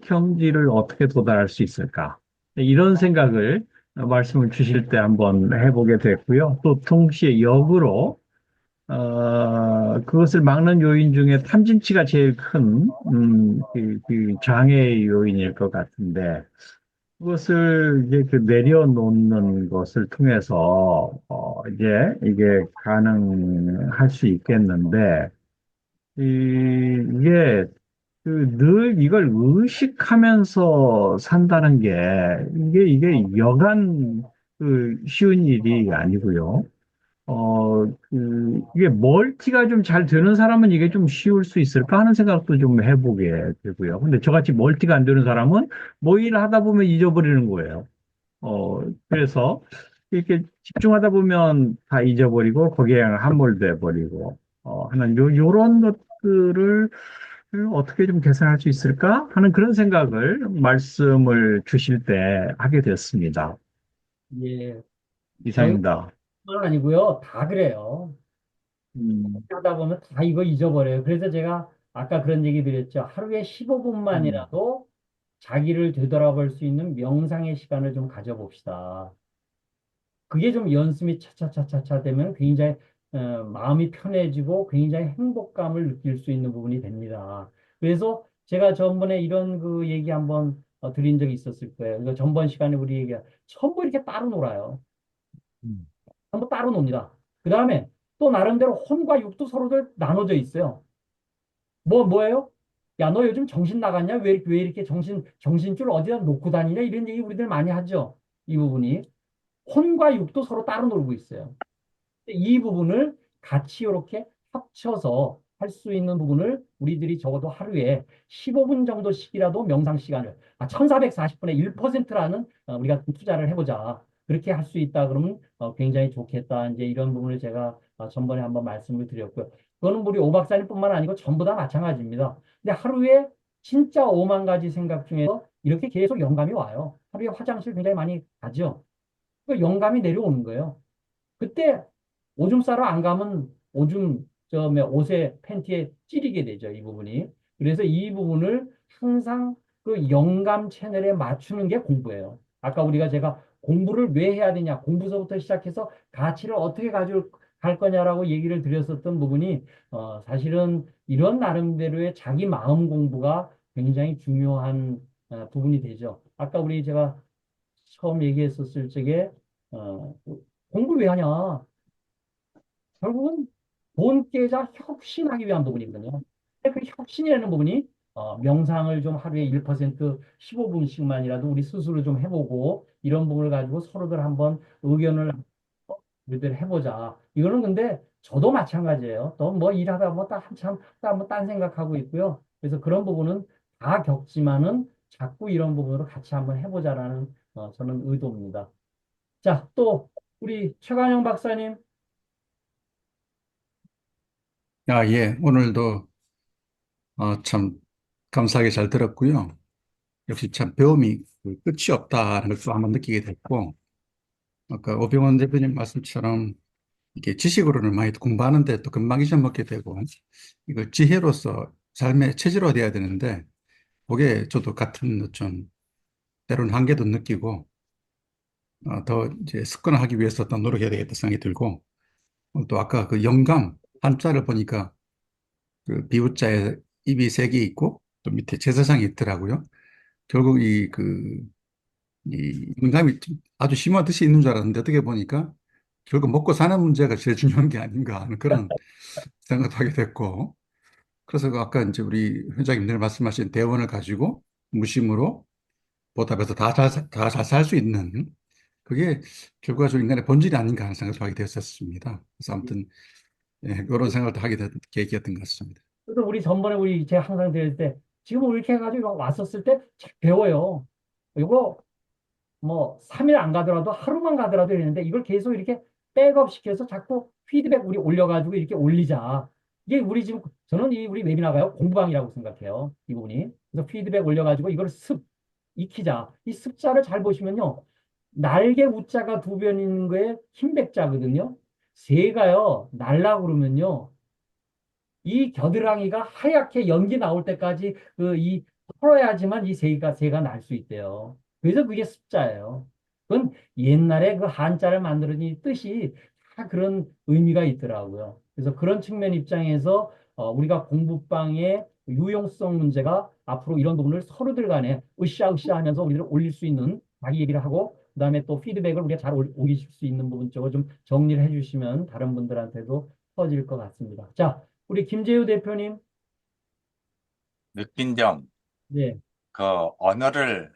경지를 어떻게 도달할 수 있을까? 이런 생각을 말씀을 주실 때 한번 해보게 됐고요. 또 동시에 역으로 그것을 막는 요인 중에 탐진치가 제일 큰 장애 요인일 것 같은데 그것을 이제 내려놓는 것을 통해서 이제 이게 가능할 수 있겠는데 이게 늘 이걸 의식하면서 산다는 게 이게 여간 쉬운 일이 아니고요. 이게 멀티가 좀 잘 되는 사람은 이게 좀 쉬울 수 있을까 하는 생각도 좀 해보게 되고요. 근데 저같이 멀티가 안 되는 사람은 뭐 일 하다 보면 잊어버리는 거예요. 그래서 이렇게 집중하다 보면 다 잊어버리고 거기에 함몰돼 버리고, 하는 요런 것들을 어떻게 좀 개선할 수 있을까 하는 그런 생각을 말씀을 주실 때 하게 됐습니다. 예, 저희만 이상입니다. 아니고요. 다 그래요. 음, 하다 보면 다 이거 잊어버려요. 그래서 제가 아까 그런 얘기 드렸죠. 하루에 음, 15분만이라도 자기를 되돌아볼 수 있는 명상의 시간을 좀 가져봅시다. 그게 좀 연습이 차차차차차 되면 굉장히 마음이 편해지고 굉장히 행복감을 느낄 수 있는 부분이 됩니다. 그래서 제가 전번에 이런 그 얘기 한번 드린 적이 있었을 거예요. 이거 전번 시간에 우리 얘기 전부 이렇게 따로 놀아요. 음, 전부 따로 놉니다. 그 다음에 또 나름대로 혼과 육도 서로들 나눠져 있어요. 뭐예요? 야, 너 요즘 정신 나갔냐? 왜 이렇게 정신줄 어디다 놓고 다니냐? 이런 얘기 우리들 많이 하죠. 이 부분이. 혼과 육도 서로 따로 놀고 있어요. 이 부분을 같이 이렇게 합쳐서 할 수 있는 부분을 우리들이 적어도 하루에 15분 정도씩이라도 명상 시간을 1440분의 1%라는 우리가 투자를 해보자. 그렇게 할 수 있다 그러면 굉장히 좋겠다. 이제 이런 부분을 제가 전번에 한번 말씀을 드렸고요. 그거는 우리 오 박사님뿐만 아니고 전부 다 마찬가지입니다. 근데 하루에 진짜 5만 가지 생각 중에서 이렇게 계속 영감이 와요. 하루에 화장실 굉장히 많이 가죠. 그 영감이 내려오는 거예요. 그때 오줌 싸러 안 가면 오줌 옷에 팬티에 찌리게 되죠. 이 부분이. 그래서 이 부분을 항상 그 영감 채널에 맞추는 게 공부예요. 아까 제가 공부를 왜 해야 되냐, 공부서부터 시작해서 가치를 어떻게 가져갈 거냐라고 얘기를 드렸었던 부분이 사실은 이런 나름대로의 자기 마음 공부가 굉장히 중요한 부분이 되죠. 아까 제가 처음 얘기했었을 적에 어, 공부를 왜 하냐? 결국은 돈 계좌 혁신하기 위한 부분이거든요. 근데 그 혁신이라는 부분이 명상을 좀 하루에 1% 15분씩만이라도 우리 스스로 좀 해보고 이런 부분을 가지고 서로들 한번 의견을 우리들 해보자. 이거는 근데 저도 마찬가지예요. 또 뭐 일하다 뭐 딱 한참 딴 생각하고 있고요. 그래서 그런 부분은 다 겪지만은 자꾸 이런 부분으로 같이 한번 해보자라는 저는 의도입니다. 자, 또 우리 최관영 박사님. 예. 오늘도 참 감사하게 잘 들었고요. 역시 참 배움이 끝이 없다는 걸 또 한번 느끼게 됐고, 아까 오병원 대표님 말씀처럼 이게 지식으로는 많이 공부하는데 또 금방 잊어먹게 되고, 이걸 지혜로서 삶의 체질화 돼야 되는데, 그게 저도 같은 좀 때로는 한계도 느끼고, 더 이제 습관화하기 위해서 더 노력해야 되겠다 생각이 들고, 또 아까 그 영감 한자를 보니까 그 비우자에 입이 세 개 있고 또 밑에 제사장이 있더라고요. 결국 이 영감이 아주 심한 뜻이 있는 줄 알았는데 어떻게 보니까 결국 먹고 사는 문제가 제일 중요한 게 아닌가 하는 그런 생각도 하게 됐고, 그래서 그 아까 이제 우리 회장님들 말씀하신 대원을 가지고 무심으로 보답해서 다 잘 살 수 있는, 그게 결과적으로 인간의 본질이 아닌가 하는 생각도 하게 됐었습니다. 그래서 아무튼 예, 그런 생각도 하게 된 계기였던 것 같습니다. 그래서 우리 전번에 제가 항상 드릴 때 지금 이렇게 해가지고 왔었을 때 잘 배워요. 이거 뭐 3일 안 가더라도 하루만 가더라도 이랬는데 이걸 계속 이렇게 백업 시켜서 자꾸 피드백 우리 올려가지고 이렇게 올리자. 이게 우리 지금 저는 이 우리 웨비나가요 공부방이라고 생각해요. 이 부분이. 그래서 피드백 올려가지고 이걸 익히자. 이 습자를 잘 보시면요. 날개 우자가 두 변 있는 거에 흰백자거든요. 새가요 날라 그러면요. 이 겨드랑이가 하얗게 연기 나올 때까지 이 털어야지만 이 새가 날 수 있대요. 그래서 그게 습자예요. 그건 옛날에 그 한자를 만들어진 이 뜻이 다 그런 의미가 있더라고요. 그래서 그런 측면 입장에서 우리가 공부방의 유용성 문제가 앞으로 이런 부분을 서로들 간에 으쌰으쌰 하면서 우리를 올릴 수 있는 자기 얘기를 하고 그다음에 또 피드백을 우리가 잘 올리실 수 있는 부분 쪽을 좀 정리를 해주시면 다른 분들한테도 퍼질 것 같습니다. 자, 우리 김재우 대표님, 느낀 점, 네, 그 언어를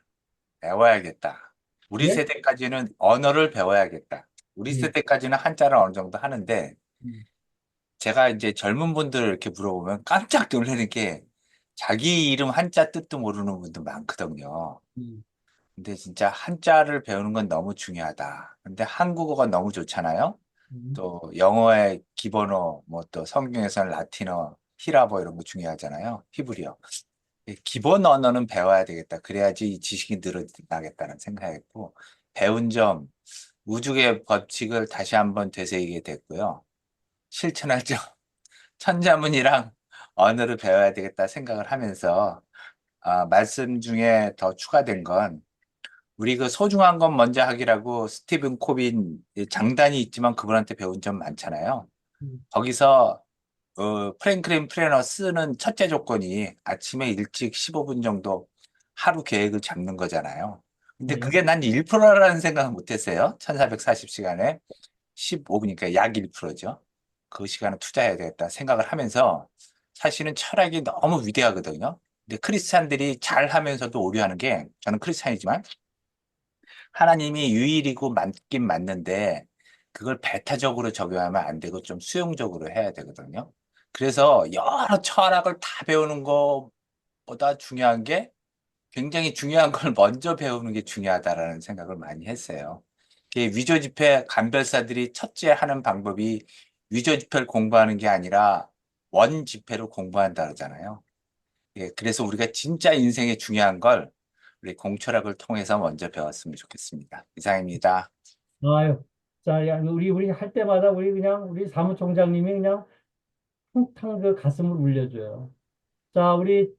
배워야겠다. 우리 예, 세대까지는 언어를 배워야겠다. 우리 예, 세대까지는 한자를 어느 정도 하는데, 음, 제가 이제 젊은 분들 이렇게 물어보면 깜짝 놀라는 게 자기 이름 한자 뜻도 모르는 분도 많거든요. 음, 근데 진짜 한자를 배우는 건 너무 중요하다. 근데 한국어가 너무 좋잖아요. 음, 또 영어의 기본어, 뭐 또 성경에서는 라틴어, 히라보 이런 거 중요하잖아요. 히브리어. 이 기본 언어는 배워야 되겠다. 그래야지 이 지식이 늘어나겠다는 생각했고, 배운 점, 우주의 법칙을 다시 한번 되새기게 됐고요. 실천할 점, 천자문이랑 언어를 배워야 되겠다 생각을 하면서, 말씀 중에 더 추가된 건, 우리 그 소중한 건 먼저 하기라고 스티븐 코빈 장단이 있지만 그분한테 배운 점 많잖아요. 음, 거기서 프랭클린 프레너 쓰는 첫째 조건이 아침에 일찍 15분 정도 하루 계획을 잡는 거잖아요. 근데 예, 그게 난 1%라는 생각은 못 했어요. 1440시간에 15분이니까 약 1%죠. 그 시간을 투자해야 되겠다 생각을 하면서 사실은 철학이 너무 위대하거든요. 근데 크리스찬들이 잘 하면서도 오류하는 게 저는 크리스찬이지만 하나님이 유일이고 맞긴 맞는데 그걸 배타적으로 적용하면 안 되고 좀 수용적으로 해야 되거든요. 그래서 여러 철학을 다 배우는 것보다 중요한 게 굉장히 중요한 걸 먼저 배우는 게 중요하다라는 생각을 많이 했어요. 위조지폐 간별사들이 첫째 하는 방법이 위조지폐를 공부하는 게 아니라 원지폐를 공부한다 그러잖아요. 그래서 우리가 진짜 인생에 중요한 걸 우리 공철학을 통해서 먼저 배웠으면 좋겠습니다. 이상입니다. 아유, 자, 야, 우리 할 때마다 우리 사무총장님이 그냥 탕탕 그 가슴을 울려줘요. 자, 우리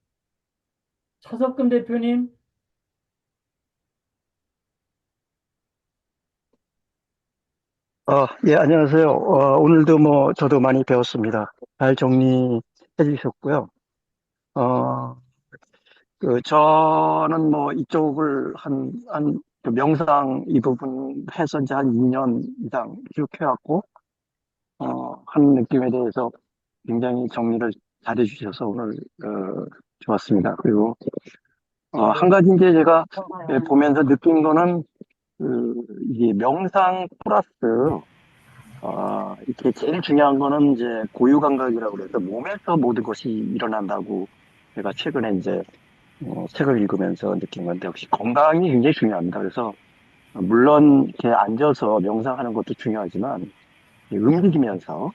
차석금 대표님, 예, 안녕하세요. 오늘도 뭐, 저도 많이 배웠습니다. 잘 정리해 주셨고요. 어, 저는 뭐, 이쪽을 그 명상 이 부분 해서 이제 한 2년 이상 쭉 해왔고, 하는 느낌에 대해서 굉장히 정리를 잘해 주셔서 오늘, 좋았습니다. 그리고, 한 가지 이제 제가 보면서 느낀 거는, 이게 명상 플러스 이게 제일 중요한 거는 이제 고유 감각이라고 그래서 몸에서 모든 것이 일어난다고 제가 최근에 이제 책을 읽으면서 느낀 건데 역시 건강이 굉장히 중요합니다. 그래서 물론 이렇게 앉아서 명상하는 것도 중요하지만 이 움직이면서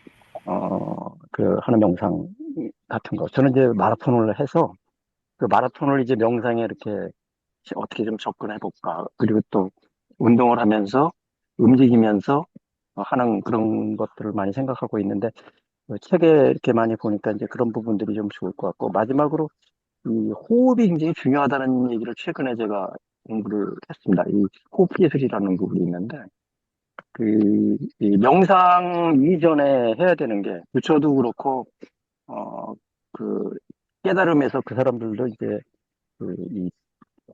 하는 명상 같은 거 저는 이제 마라톤을 해서 그 마라톤을 이제 명상에 이렇게 어떻게 좀 접근해 볼까 그리고 또 운동을 하면서 움직이면서 하는 그런 것들을 많이 생각하고 있는데, 책에 이렇게 많이 보니까 이제 그런 부분들이 좀 좋을 것 같고, 마지막으로 이 호흡이 굉장히 중요하다는 얘기를 최근에 제가 공부를 했습니다. 이 호흡 기술이라는 부분이 있는데, 이 명상 이전에 해야 되는 게, 저도 그렇고, 어, 그, 깨달음에서 그 사람들도 이제, 이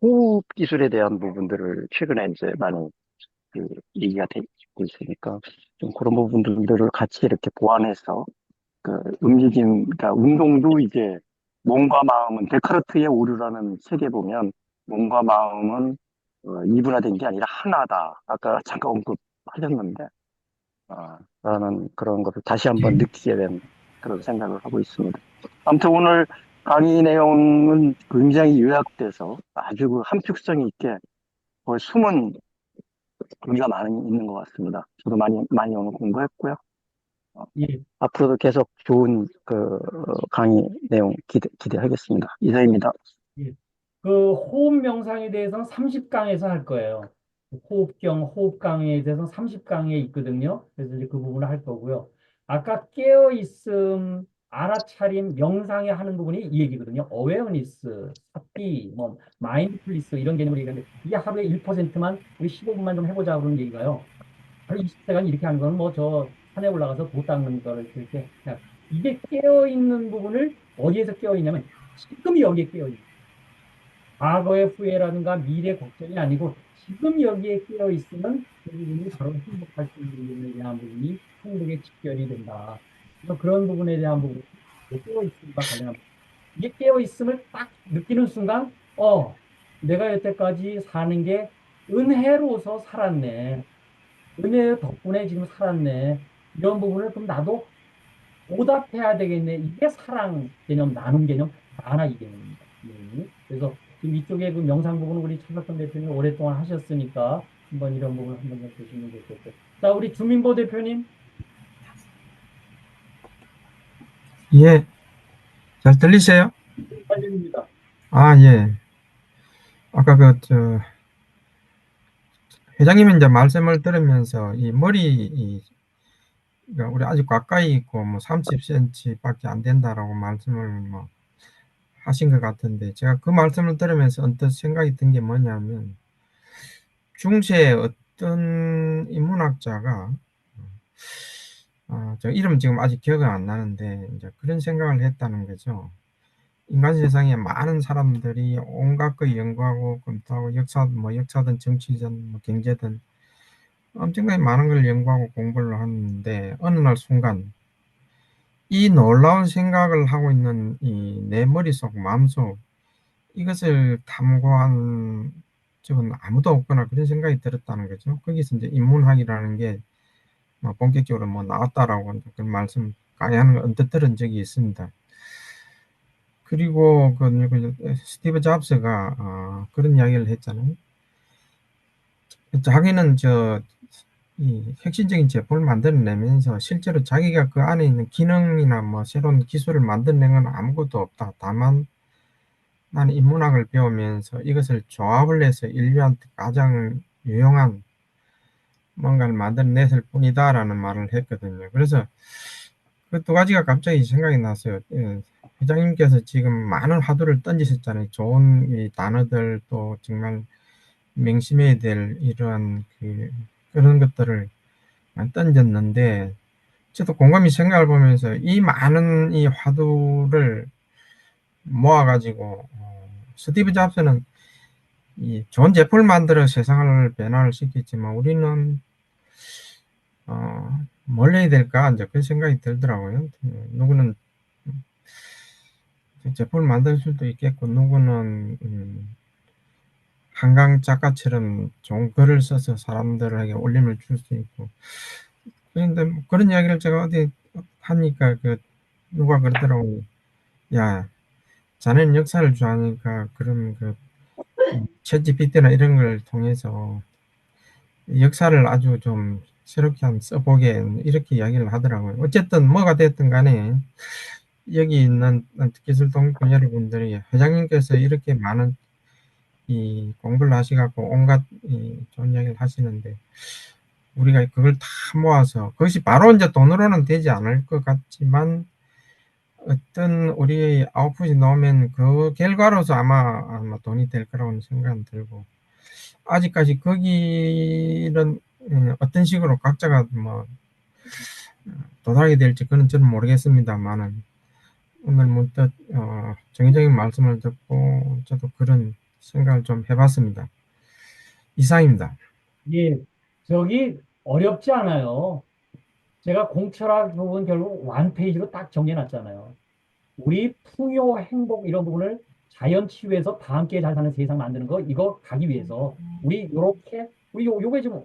호흡 기술에 대한 부분들을 최근에 이제 많이 얘기가 되고 있으니까, 좀 그런 부분들을 같이 이렇게 보완해서, 그러니까 운동도 이제 몸과 마음은 데카르트의 오류라는 책에 보면 몸과 마음은 이분화된 게 아니라 하나다. 아까 잠깐 언급하셨는데, 라는 그런 것을 다시 한번 느끼게 된 그런 생각을 하고 있습니다. 아무튼 오늘 강의 내용은 굉장히 요약돼서 아주 그 함축성이 있게 거의 숨은 의미가 많이 있는 것 같습니다. 저도 많이 오늘 공부했고요. 예. 앞으로도 계속 좋은 강의 내용 기대하겠습니다. 이상입니다. 예. 그 호흡 명상에 대해서는 30강에서 할 거예요. 호흡경, 호흡강에 대해서 30강에 있거든요. 그래서 이제 그 부분을 할 거고요. 아까 깨어 있음, 알아차림, 명상에 하는 부분이 이 얘기거든요. 어웨어니스, 사티, 뭐 마인드풀리스 이런 개념을 얘기하는데 이게 하루에 1%만 우리 15분만 좀 해보자 그런 얘기가요. 하루 20시간 이렇게 하는 거는 뭐 저 산에 올라가서 도 닦는 거를 이렇게 그냥 이게 깨어 있는 부분을 어디에서 깨어 있냐면 지금 여기에 깨어 있는 과거의 후회라든가 미래 걱정이 아니고 지금 여기에 깨어 있으면 그 부분이 바로 행복할 수 있는 부분에 대한 부분이 행복의 직결이 된다. 그래서 그런 부분에 대한 부분이 깨어 있음과 관련한 부분. 이게 깨어 있음을 딱 느끼는 순간 내가 여태까지 사는 게 은혜로서 살았네. 은혜 덕분에 지금 살았네. 이런 부분을 그럼 나도 보답해야 되겠네. 이게 사랑 개념, 나눔 개념, 하나 이 개념입니다. 그래서 지금 이쪽에 그 명상 부분은 우리 차석현 대표님 오랫동안 하셨으니까 한번 이런 부분 한번 좀 보시면 좋겠고. 자, 우리 주민보 대표님. 예, 잘 들리세요? 관련입니다. 아, 예. 아까 회장님이 이제 말씀을 들으면서 이 그러니까 우리 아직 가까이 있고 뭐 30cm 밖에 안 된다라고 말씀을 뭐 하신 것 같은데 제가 그 말씀을 들으면서 언뜻 생각이 든 게 뭐냐면 중세에 어떤 인문학자가 저 이름 지금 아직 기억은 안 나는데 이제 그런 생각을 했다는 거죠. 인간 세상에 많은 사람들이 온갖 거 연구하고 검토하고 역사든 정치든 뭐 경제든 엄청나게 많은 걸 연구하고 공부를 하는데 어느 날 순간 이 놀라운 생각을 하고 있는 이 내 머릿속 마음속 이것을 탐구한 적은 아무도 없거나 그런 생각이 들었다는 거죠. 거기서 이제 인문학이라는 게 본격적으로 뭐 나왔다라고 그런 말씀 강의하는 걸 언뜻 들은 적이 있습니다. 그리고 스티브 잡스가 그런 이야기를 했잖아요. 자기는 이 혁신적인 제품을 만들어내면서 실제로 자기가 그 안에 있는 기능이나 뭐 새로운 기술을 만들어낸 건 아무것도 없다. 다만 나는 인문학을 배우면서 이것을 조합을 해서 인류한테 가장 유용한 뭔가를 만들어냈을 뿐이다라는 말을 했거든요. 그래서 그 두 가지가 갑자기 생각이 났어요. 회장님께서 지금 많은 화두를 던지셨잖아요. 좋은 이 단어들 또 정말 명심해야 될 이러한 그런 것들을 많이 던졌는데 저도 곰곰이 생각을 보면서 이 많은 이 화두를 모아가지고 스티브 잡스는 이 좋은 제품을 만들어 세상을 변화를 시켰지만 우리는 뭘 해야 될까 이제 그런 생각이 들더라고요. 누구는 제품을 만들 수도 있겠고 누구는 한강 작가처럼 좋은 글을 써서 사람들에게 울림을 줄 수 있고 그런데 그런 이야기를 제가 어디 하니까 누가 그러더라고요. 야, 자네는 역사를 좋아하니까 그럼 챗GPT나 이런 걸 통해서 역사를 아주 좀 새롭게 한번 써보게 이렇게 이야기를 하더라고요. 어쨌든 뭐가 됐든 간에 여기 있는 기술동 여러분들이 회장님께서 이렇게 많은 이 공부를 하시갖고 온갖 이 좋은 이야기를 하시는데 우리가 그걸 다 모아서 그것이 바로 이제 돈으로는 되지 않을 것 같지만 어떤 우리 아웃풋이 나오면 그 결과로서 아마 돈이 될 거라고는 생각은 들고 아직까지 거기는 어떤 식으로 각자가 뭐 도달하게 될지 그건 저는 모르겠습니다만은 오늘 문득 정의적인 말씀을 듣고 저도 그런 생각을 좀 해봤습니다. 이상입니다. 예, 저기 어렵지 않아요. 제가 공철학 부분 결국 완페이지로 딱 정해놨잖아요. 우리 풍요, 행복 이런 부분을 자연 치유해서 다 함께 잘 사는 세상 만드는 거 이거 가기 위해서 우리 요렇게 우리 요게 지금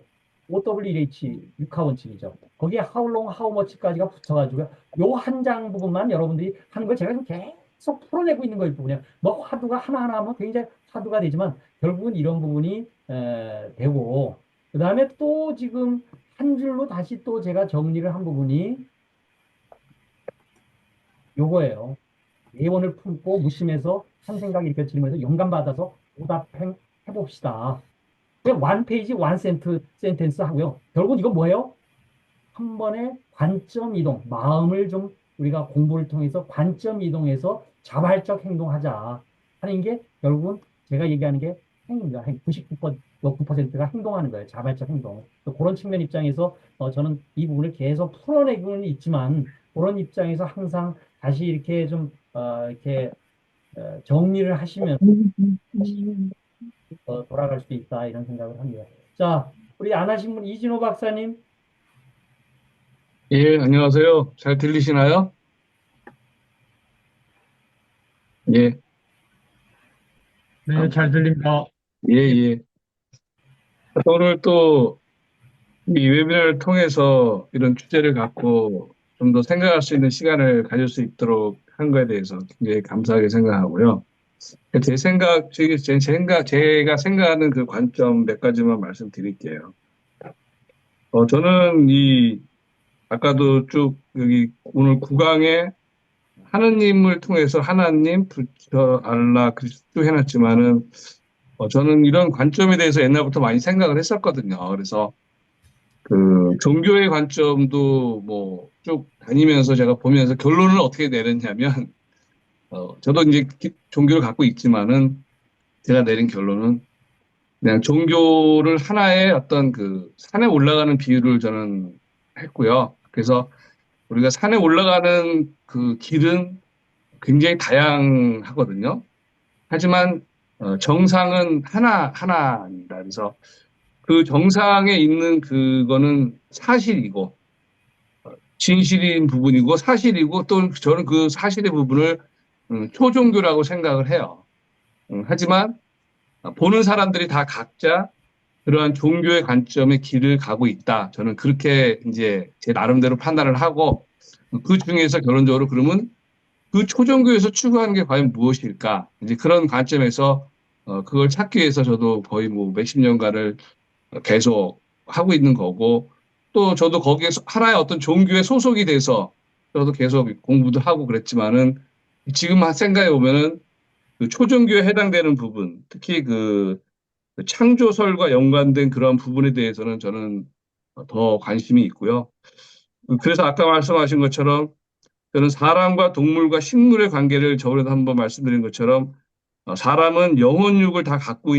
OWH 6하원칙이죠. 거기에 how long, how much까지가 붙여가지고 요 한 장 부분만 여러분들이 하는 걸 제가 지금 계속 풀어내고 있는 거일 뿐이에요. 뭐 화두가 하나하나 하면 굉장히 화두가 되지만 결국은 이런 부분이 되고 그 다음에 또 지금 한 줄로 다시 또 제가 정리를 한 부분이 요거예요. 예원을 품고 무심해서 한 생각이 이렇게 질문해서 영감받아서 해봅시다. 원 페이지 원 센텐스 하고요. 결국은 이건 뭐예요? 한 번에 관점 이동, 마음을 좀 우리가 공부를 통해서 관점 이동해서 자발적 행동하자 하는 게 결국은 제가 얘기하는 게 행동입니다. 99%가 행동하는 거예요. 자발적 행동. 그런 측면 입장에서 저는 이 부분을 계속 풀어내고는 있지만 그런 입장에서 항상 다시 이렇게 좀 이렇게 정리를 하시면 돌아갈 수 있다 이런 생각을 합니다. 자, 우리 안 하신 분 이진호 박사님. 예, 안녕하세요. 잘 들리시나요? 예, 네, 잘 들립니다. 예, 예. 오늘 또 이 웨비나를 통해서 이런 주제를 갖고 좀 더 생각할 수 있는 시간을 가질 수 있도록 한 거에 대해서 굉장히 감사하게 생각하고요. 제가 생각하는 그 관점 몇 가지만 말씀드릴게요. 저는 아까도 쭉 여기 오늘 9강에 하느님을 통해서 하나님, 부처, 알라, 그리스도 해놨지만은, 저는 이런 관점에 대해서 옛날부터 많이 생각을 했었거든요. 그래서 그 종교의 관점도 뭐 쭉 다니면서 제가 보면서 결론을 어떻게 내렸냐면, 저도 이제 종교를 갖고 있지만은 제가 내린 결론은 그냥 종교를 하나의 어떤 그 산에 올라가는 비유를 저는 했고요. 그래서 우리가 산에 올라가는 그 길은 굉장히 다양하거든요. 하지만 정상은 하나입니다. 그래서 그 정상에 있는 그거는 사실이고 진실인 부분이고 사실이고 또 저는 그 사실의 부분을 초종교라고 생각을 해요. 하지만 보는 사람들이 다 각자 그러한 종교의 관점의 길을 가고 있다. 저는 그렇게 이제 제 나름대로 판단을 하고 그 중에서 결론적으로 그러면 그 초종교에서 추구하는 게 과연 무엇일까? 이제 그런 관점에서 그걸 찾기 위해서 저도 거의 뭐 몇십 년간을 계속 하고 있는 거고 또 저도 거기에 하나의 어떤 종교에 소속이 돼서 저도 계속 공부도 하고 그랬지만은 지금 생각해 보면은 그 초종교에 해당되는 부분, 특히 그 창조설과 연관된 그런 부분에 대해서는 저는 더 관심이 있고요. 그래서 아까 말씀하신 것처럼 저는 사람과 동물과 식물의 관계를 저번에도 한번 말씀드린 것처럼 사람은 영혼육을 다 갖고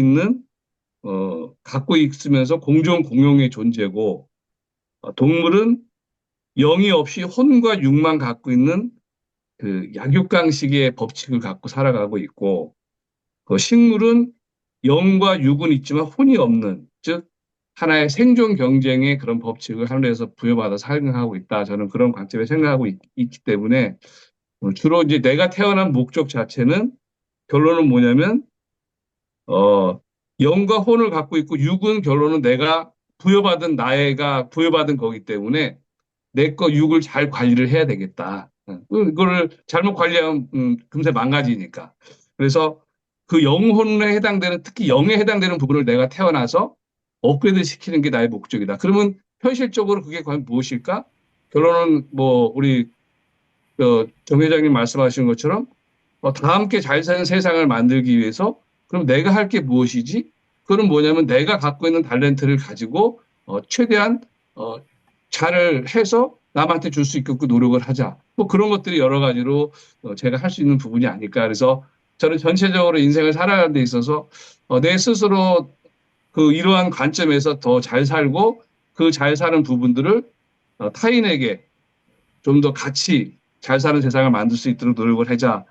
있으면서 공용의 존재고 동물은 영이 없이 혼과 육만 갖고 있는 그 약육강식의 법칙을 갖고 살아가고 있고 식물은 영과 육은 있지만 혼이 없는 즉 하나의 생존 경쟁의 그런 법칙을 하늘에서 부여받아 살아가고 있다. 저는 그런 관점에 생각하고 있기 때문에 주로 이제 내가 태어난 목적 자체는 결론은 뭐냐면 영과 혼을 갖고 있고 육은 결론은 내가 나가 부여받은 거기 때문에 내 거 육을 잘 관리를 해야 되겠다. 이거를 잘못 관리하면 금세 망가지니까. 그래서 그 영혼에 해당되는 특히 영에 해당되는 부분을 내가 태어나서 업그레이드 시키는 게 나의 목적이다. 그러면 현실적으로 그게 과연 무엇일까? 결론은 뭐 우리 정 회장님 말씀하신 것처럼 다 함께 잘 사는 세상을 만들기 위해서 그럼 내가 할 게 무엇이지? 그건 뭐냐면 내가 갖고 있는 탤런트를 가지고 최대한 어, 잘 해서 남한테 줄 수 있게끔 노력을 하자. 뭐 그런 것들이 여러 가지로 제가 할 수 있는 부분이 아닐까. 그래서 저는 전체적으로 인생을 살아가는 데 있어서 내 스스로 그 이러한 관점에서 더 잘 살고 그 잘 사는 부분들을 타인에게 좀 더 같이 잘 사는 세상을 만들 수 있도록 노력을 하자.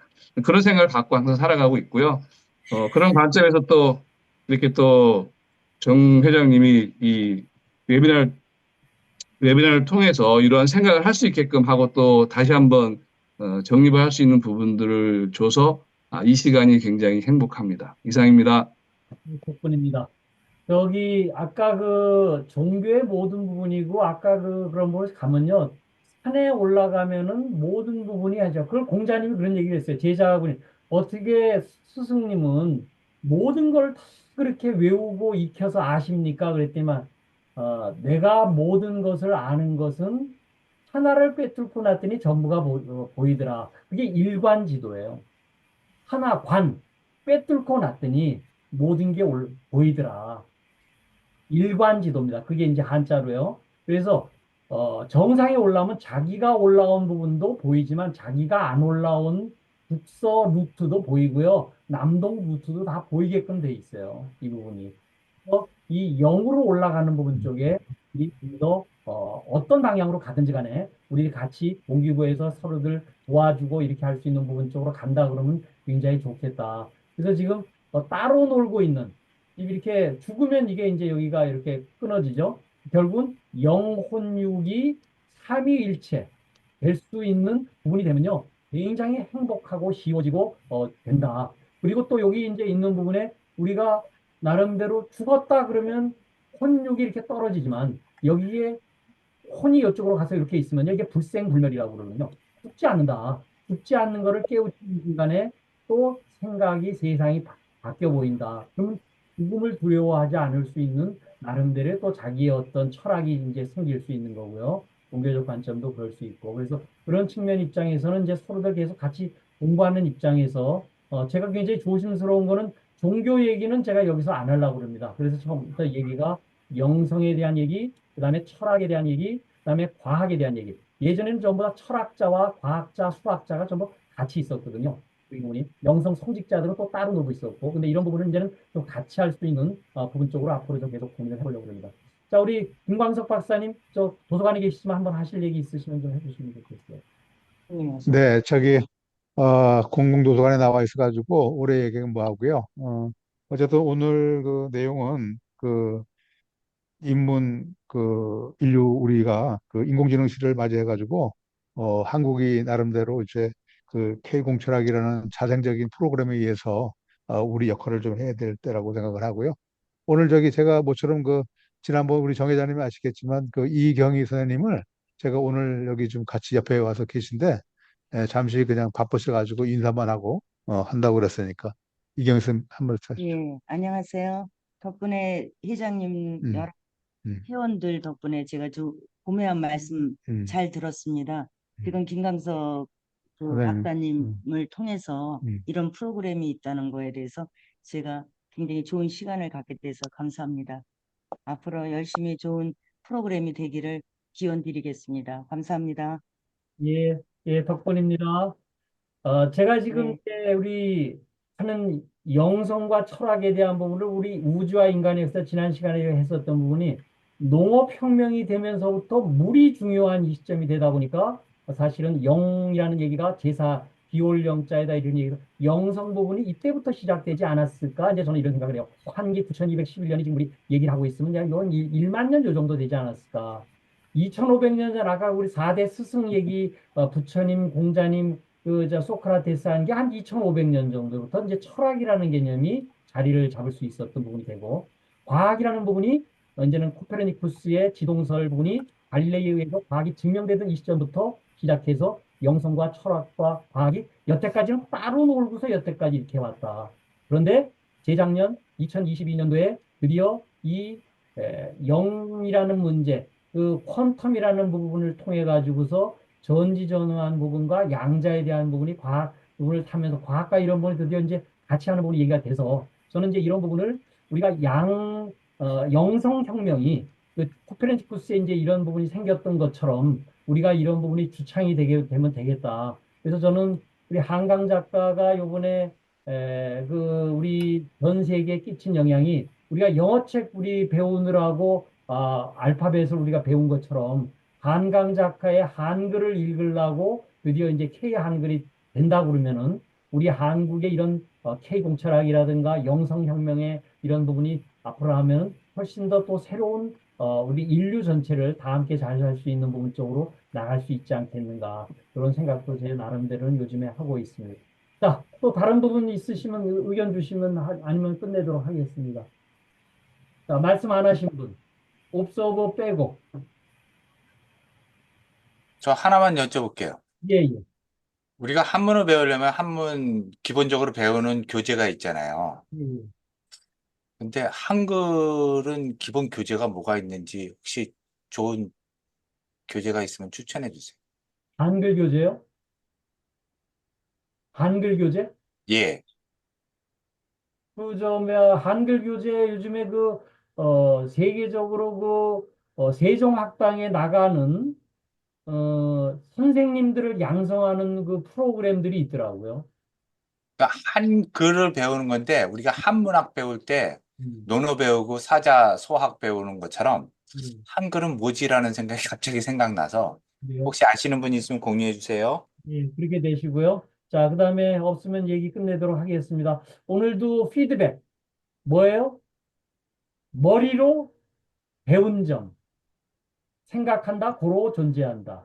그런 생각을 갖고 항상 살아가고 있고요. 그런 관점에서 또 이렇게 또 정 회장님이 이 웨비나를 웨비나를 통해서 이러한 생각을 할 수 있게끔 하고 또 다시 한번 정립을 할 수 있는 부분들을 줘서 이 시간이 굉장히 행복합니다. 이상입니다. 덕분입니다. 여기 아까 그 종교의 모든 부분이고 아까 그런 걸 가면요 산에 올라가면은 모든 부분이 하죠. 그걸 공자님이 그런 얘기를 했어요. 제자분이 어떻게 스승님은 모든 걸 다 그렇게 외우고 익혀서 아십니까? 그랬더니만 내가 모든 것을 아는 것은 하나를 꿰뚫고 났더니 전부가 보이더라. 그게 일관지도예요. 하나 관 꿰뚫고 났더니 모든 게 보이더라. 일관지도입니다. 그게 이제 한자로요. 그래서 정상에 올라오면 자기가 올라온 부분도 보이지만 자기가 안 올라온 북서 루트도 보이고요. 남동 루트도 다 보이게끔 돼 있어요. 이 부분이. 이 영으로 올라가는 부분 쪽에 우리 더 어떤 방향으로 가든지 간에 우리 같이 동기부여해서 서로들 도와주고 이렇게 할 수 있는 부분 쪽으로 간다 그러면 굉장히 좋겠다. 그래서 지금 따로 놀고 있는 이렇게 죽으면 이게 이제 여기가 이렇게 끊어지죠. 결국은 영혼육이 삼위일체 될 수 있는 부분이 되면요. 굉장히 행복하고 쉬워지고 된다. 그리고 또 여기 이제 있는 부분에 우리가 나름대로 죽었다 그러면 혼육이 이렇게 떨어지지만 여기에 혼이 이쪽으로 가서 이렇게 있으면 이게 불생불멸이라고 그러거든요. 죽지 않는다. 죽지 않는 거를 깨우치는 순간에 또 생각이 세상이 바뀌어 보인다. 그러면 죽음을 두려워하지 않을 수 있는 나름대로의 또 자기의 어떤 철학이 이제 생길 수 있는 거고요. 종교적 관점도 그럴 수 있고. 그래서 그런 측면 입장에서는 이제 서로들 계속 같이 공부하는 입장에서 제가 굉장히 조심스러운 거는 종교 얘기는 제가 여기서 안 하려고 그럽니다. 그래서 처음부터 얘기가 영성에 대한 얘기, 그다음에 철학에 대한 얘기, 그다음에 과학에 대한 얘기. 예전에는 전부 다 철학자와 과학자, 수학자가 전부 같이 있었거든요. 이 부분이 영성 성직자들은 또 따로 놀고 있었고, 근데 이런 부분은 이제는 좀 같이 할 수 있는 부분 쪽으로 앞으로 좀 계속 고민을 해보려고 합니다. 자, 우리 김광석 박사님, 저 도서관에 계시지만 한번 하실 얘기 있으시면 좀 해주시면 좋겠어요. 네, 저기 공공도서관에 나와 있어가지고 올해 얘기는 뭐 하고요. 어쨌든 오늘 그 내용은 그 인문 그 인류 우리가 그 인공지능 시대를 맞이해가지고 한국이 나름대로 이제 그 K공철학이라는 자생적인 프로그램에 의해서 우리 역할을 좀 해야 될 때라고 생각을 하고요. 오늘 저기 제가 모처럼 그 지난번 우리 정 회장님이 아시겠지만 그 이경희 선생님을 제가 오늘 여기 좀 같이 옆에 와서 계신데 잠시 그냥 바쁘셔가지고 인사만 하고 한다고 그랬으니까 이경희 선생님 한번 하시죠. 예, 안녕하세요. 덕분에 회장님 음, 여러 음, 회원들 덕분에 제가 좀 고매한 말씀 음, 잘 들었습니다. 지금 김강석 그 선생님, 박사님을 통해서 음. 이런 프로그램이 있다는 거에 대해서 제가 굉장히 좋은 시간을 갖게 돼서 감사합니다. 앞으로 열심히 좋은 프로그램이 되기를 기원 드리겠습니다. 감사합니다. 예, 예, 덕분입니다. 제가 지금 네. 이제 우리 하는 영성과 철학에 대한 부분을 우리 우주와 인간에서 지난 시간에 했었던 부분이 농업혁명이 되면서부터 물이 중요한 이 시점이 되다 보니까 사실은 영이라는 얘기가 제사 비올 영자에다 이런 얘기가 영성 부분이 이때부터 시작되지 않았을까? 이제 저는 이런 생각을 해요. 환기 9211년이 지금 우리 얘기를 하고 있으면 이건 1만 년 요 정도 되지 않았을까? 2500년 전 아까 우리 4대 스승 얘기 부처님, 공자님 저 소크라테스 한 게 한 2500년 정도부터 이제 철학이라는 개념이 자리를 잡을 수 있었던 부분이 되고 과학이라는 부분이 이제는 코페르니쿠스의 지동설 부분이 갈릴레이에 의해서 과학이 증명되던 이 시점부터 시작해서 영성과 철학과 과학이 여태까지는 따로 놀고서 여태까지 이렇게 왔다. 그런데 재작년 2022년도에 드디어 이 영이라는 문제, 그 퀀텀이라는 부분을 통해 가지고서 전지전능한 부분과 양자에 대한 부분이 과학 부분을 타면서 과학과 이런 부분이 드디어 이제 같이 하는 부분이 얘기가 돼서 저는 이제 이런 부분을 우리가 영성혁명이 그 코페르니쿠스에 이제 이런 부분이 생겼던 것처럼 우리가 이런 부분이 주창이 되면 되겠다. 그래서 저는 우리 한강 작가가 요번에 우리 전 세계에 끼친 영향이 우리가 영어책 우리 배우느라고 알파벳을 우리가 배운 것처럼 한강 작가의 한글을 읽으려고 드디어 이제 K 한글이 된다 그러면은 우리 한국의 이런 K 공철학이라든가 영성혁명의 이런 부분이 앞으로 하면 훨씬 더 또 새로운 우리 인류 전체를 다 함께 잘 살 수 있는 부분 쪽으로 나갈 수 있지 않겠는가 그런 생각도 제 나름대로는 요즘에 하고 있습니다. 자, 또 다른 부분 있으시면 의견 주시면 아니면 끝내도록 하겠습니다. 자, 말씀 안 하신 분, 옵서버 빼고. 저 하나만 여쭤볼게요. 예, 예. 우리가 한문을 배우려면 한문 기본적으로 배우는 교재가 있잖아요. 예. 근데 한글은 기본 교재가 뭐가 있는지 혹시 좋은 교재가 있으면 추천해 주세요. 한글 교재요? 한글 교재? 예. 한글 교재 요즘에 세계적으로 세종학당에 나가는 선생님들을 양성하는 그 프로그램들이 있더라고요. 그러니까 한글을 배우는 건데 우리가 한문학 배울 때 음, 논어 배우고 사자, 소학 배우는 것처럼 음, 한글은 뭐지라는 생각이 갑자기 생각나서 그래요? 혹시 아시는 분이 있으면 공유해 주세요. 예, 그렇게 되시고요. 자, 그다음에 없으면 얘기 끝내도록 하겠습니다. 오늘도 피드백 뭐예요? 머리로 배운 점, 생각한다, 고로 존재한다.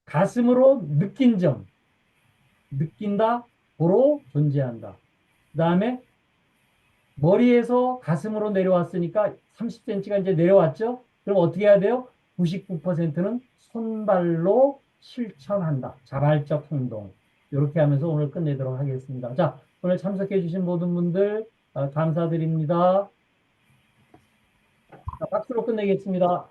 가슴으로 느낀 점, 느낀다, 고로 존재한다. 그다음에 머리에서 가슴으로 내려왔으니까 30cm가 이제 내려왔죠? 그럼 어떻게 해야 돼요? 99%는 손발로 실천한다. 자발적 행동. 이렇게 하면서 오늘 끝내도록 하겠습니다. 자, 오늘 참석해 주신 모든 분들 감사드립니다. 자, 박수로 끝내겠습니다.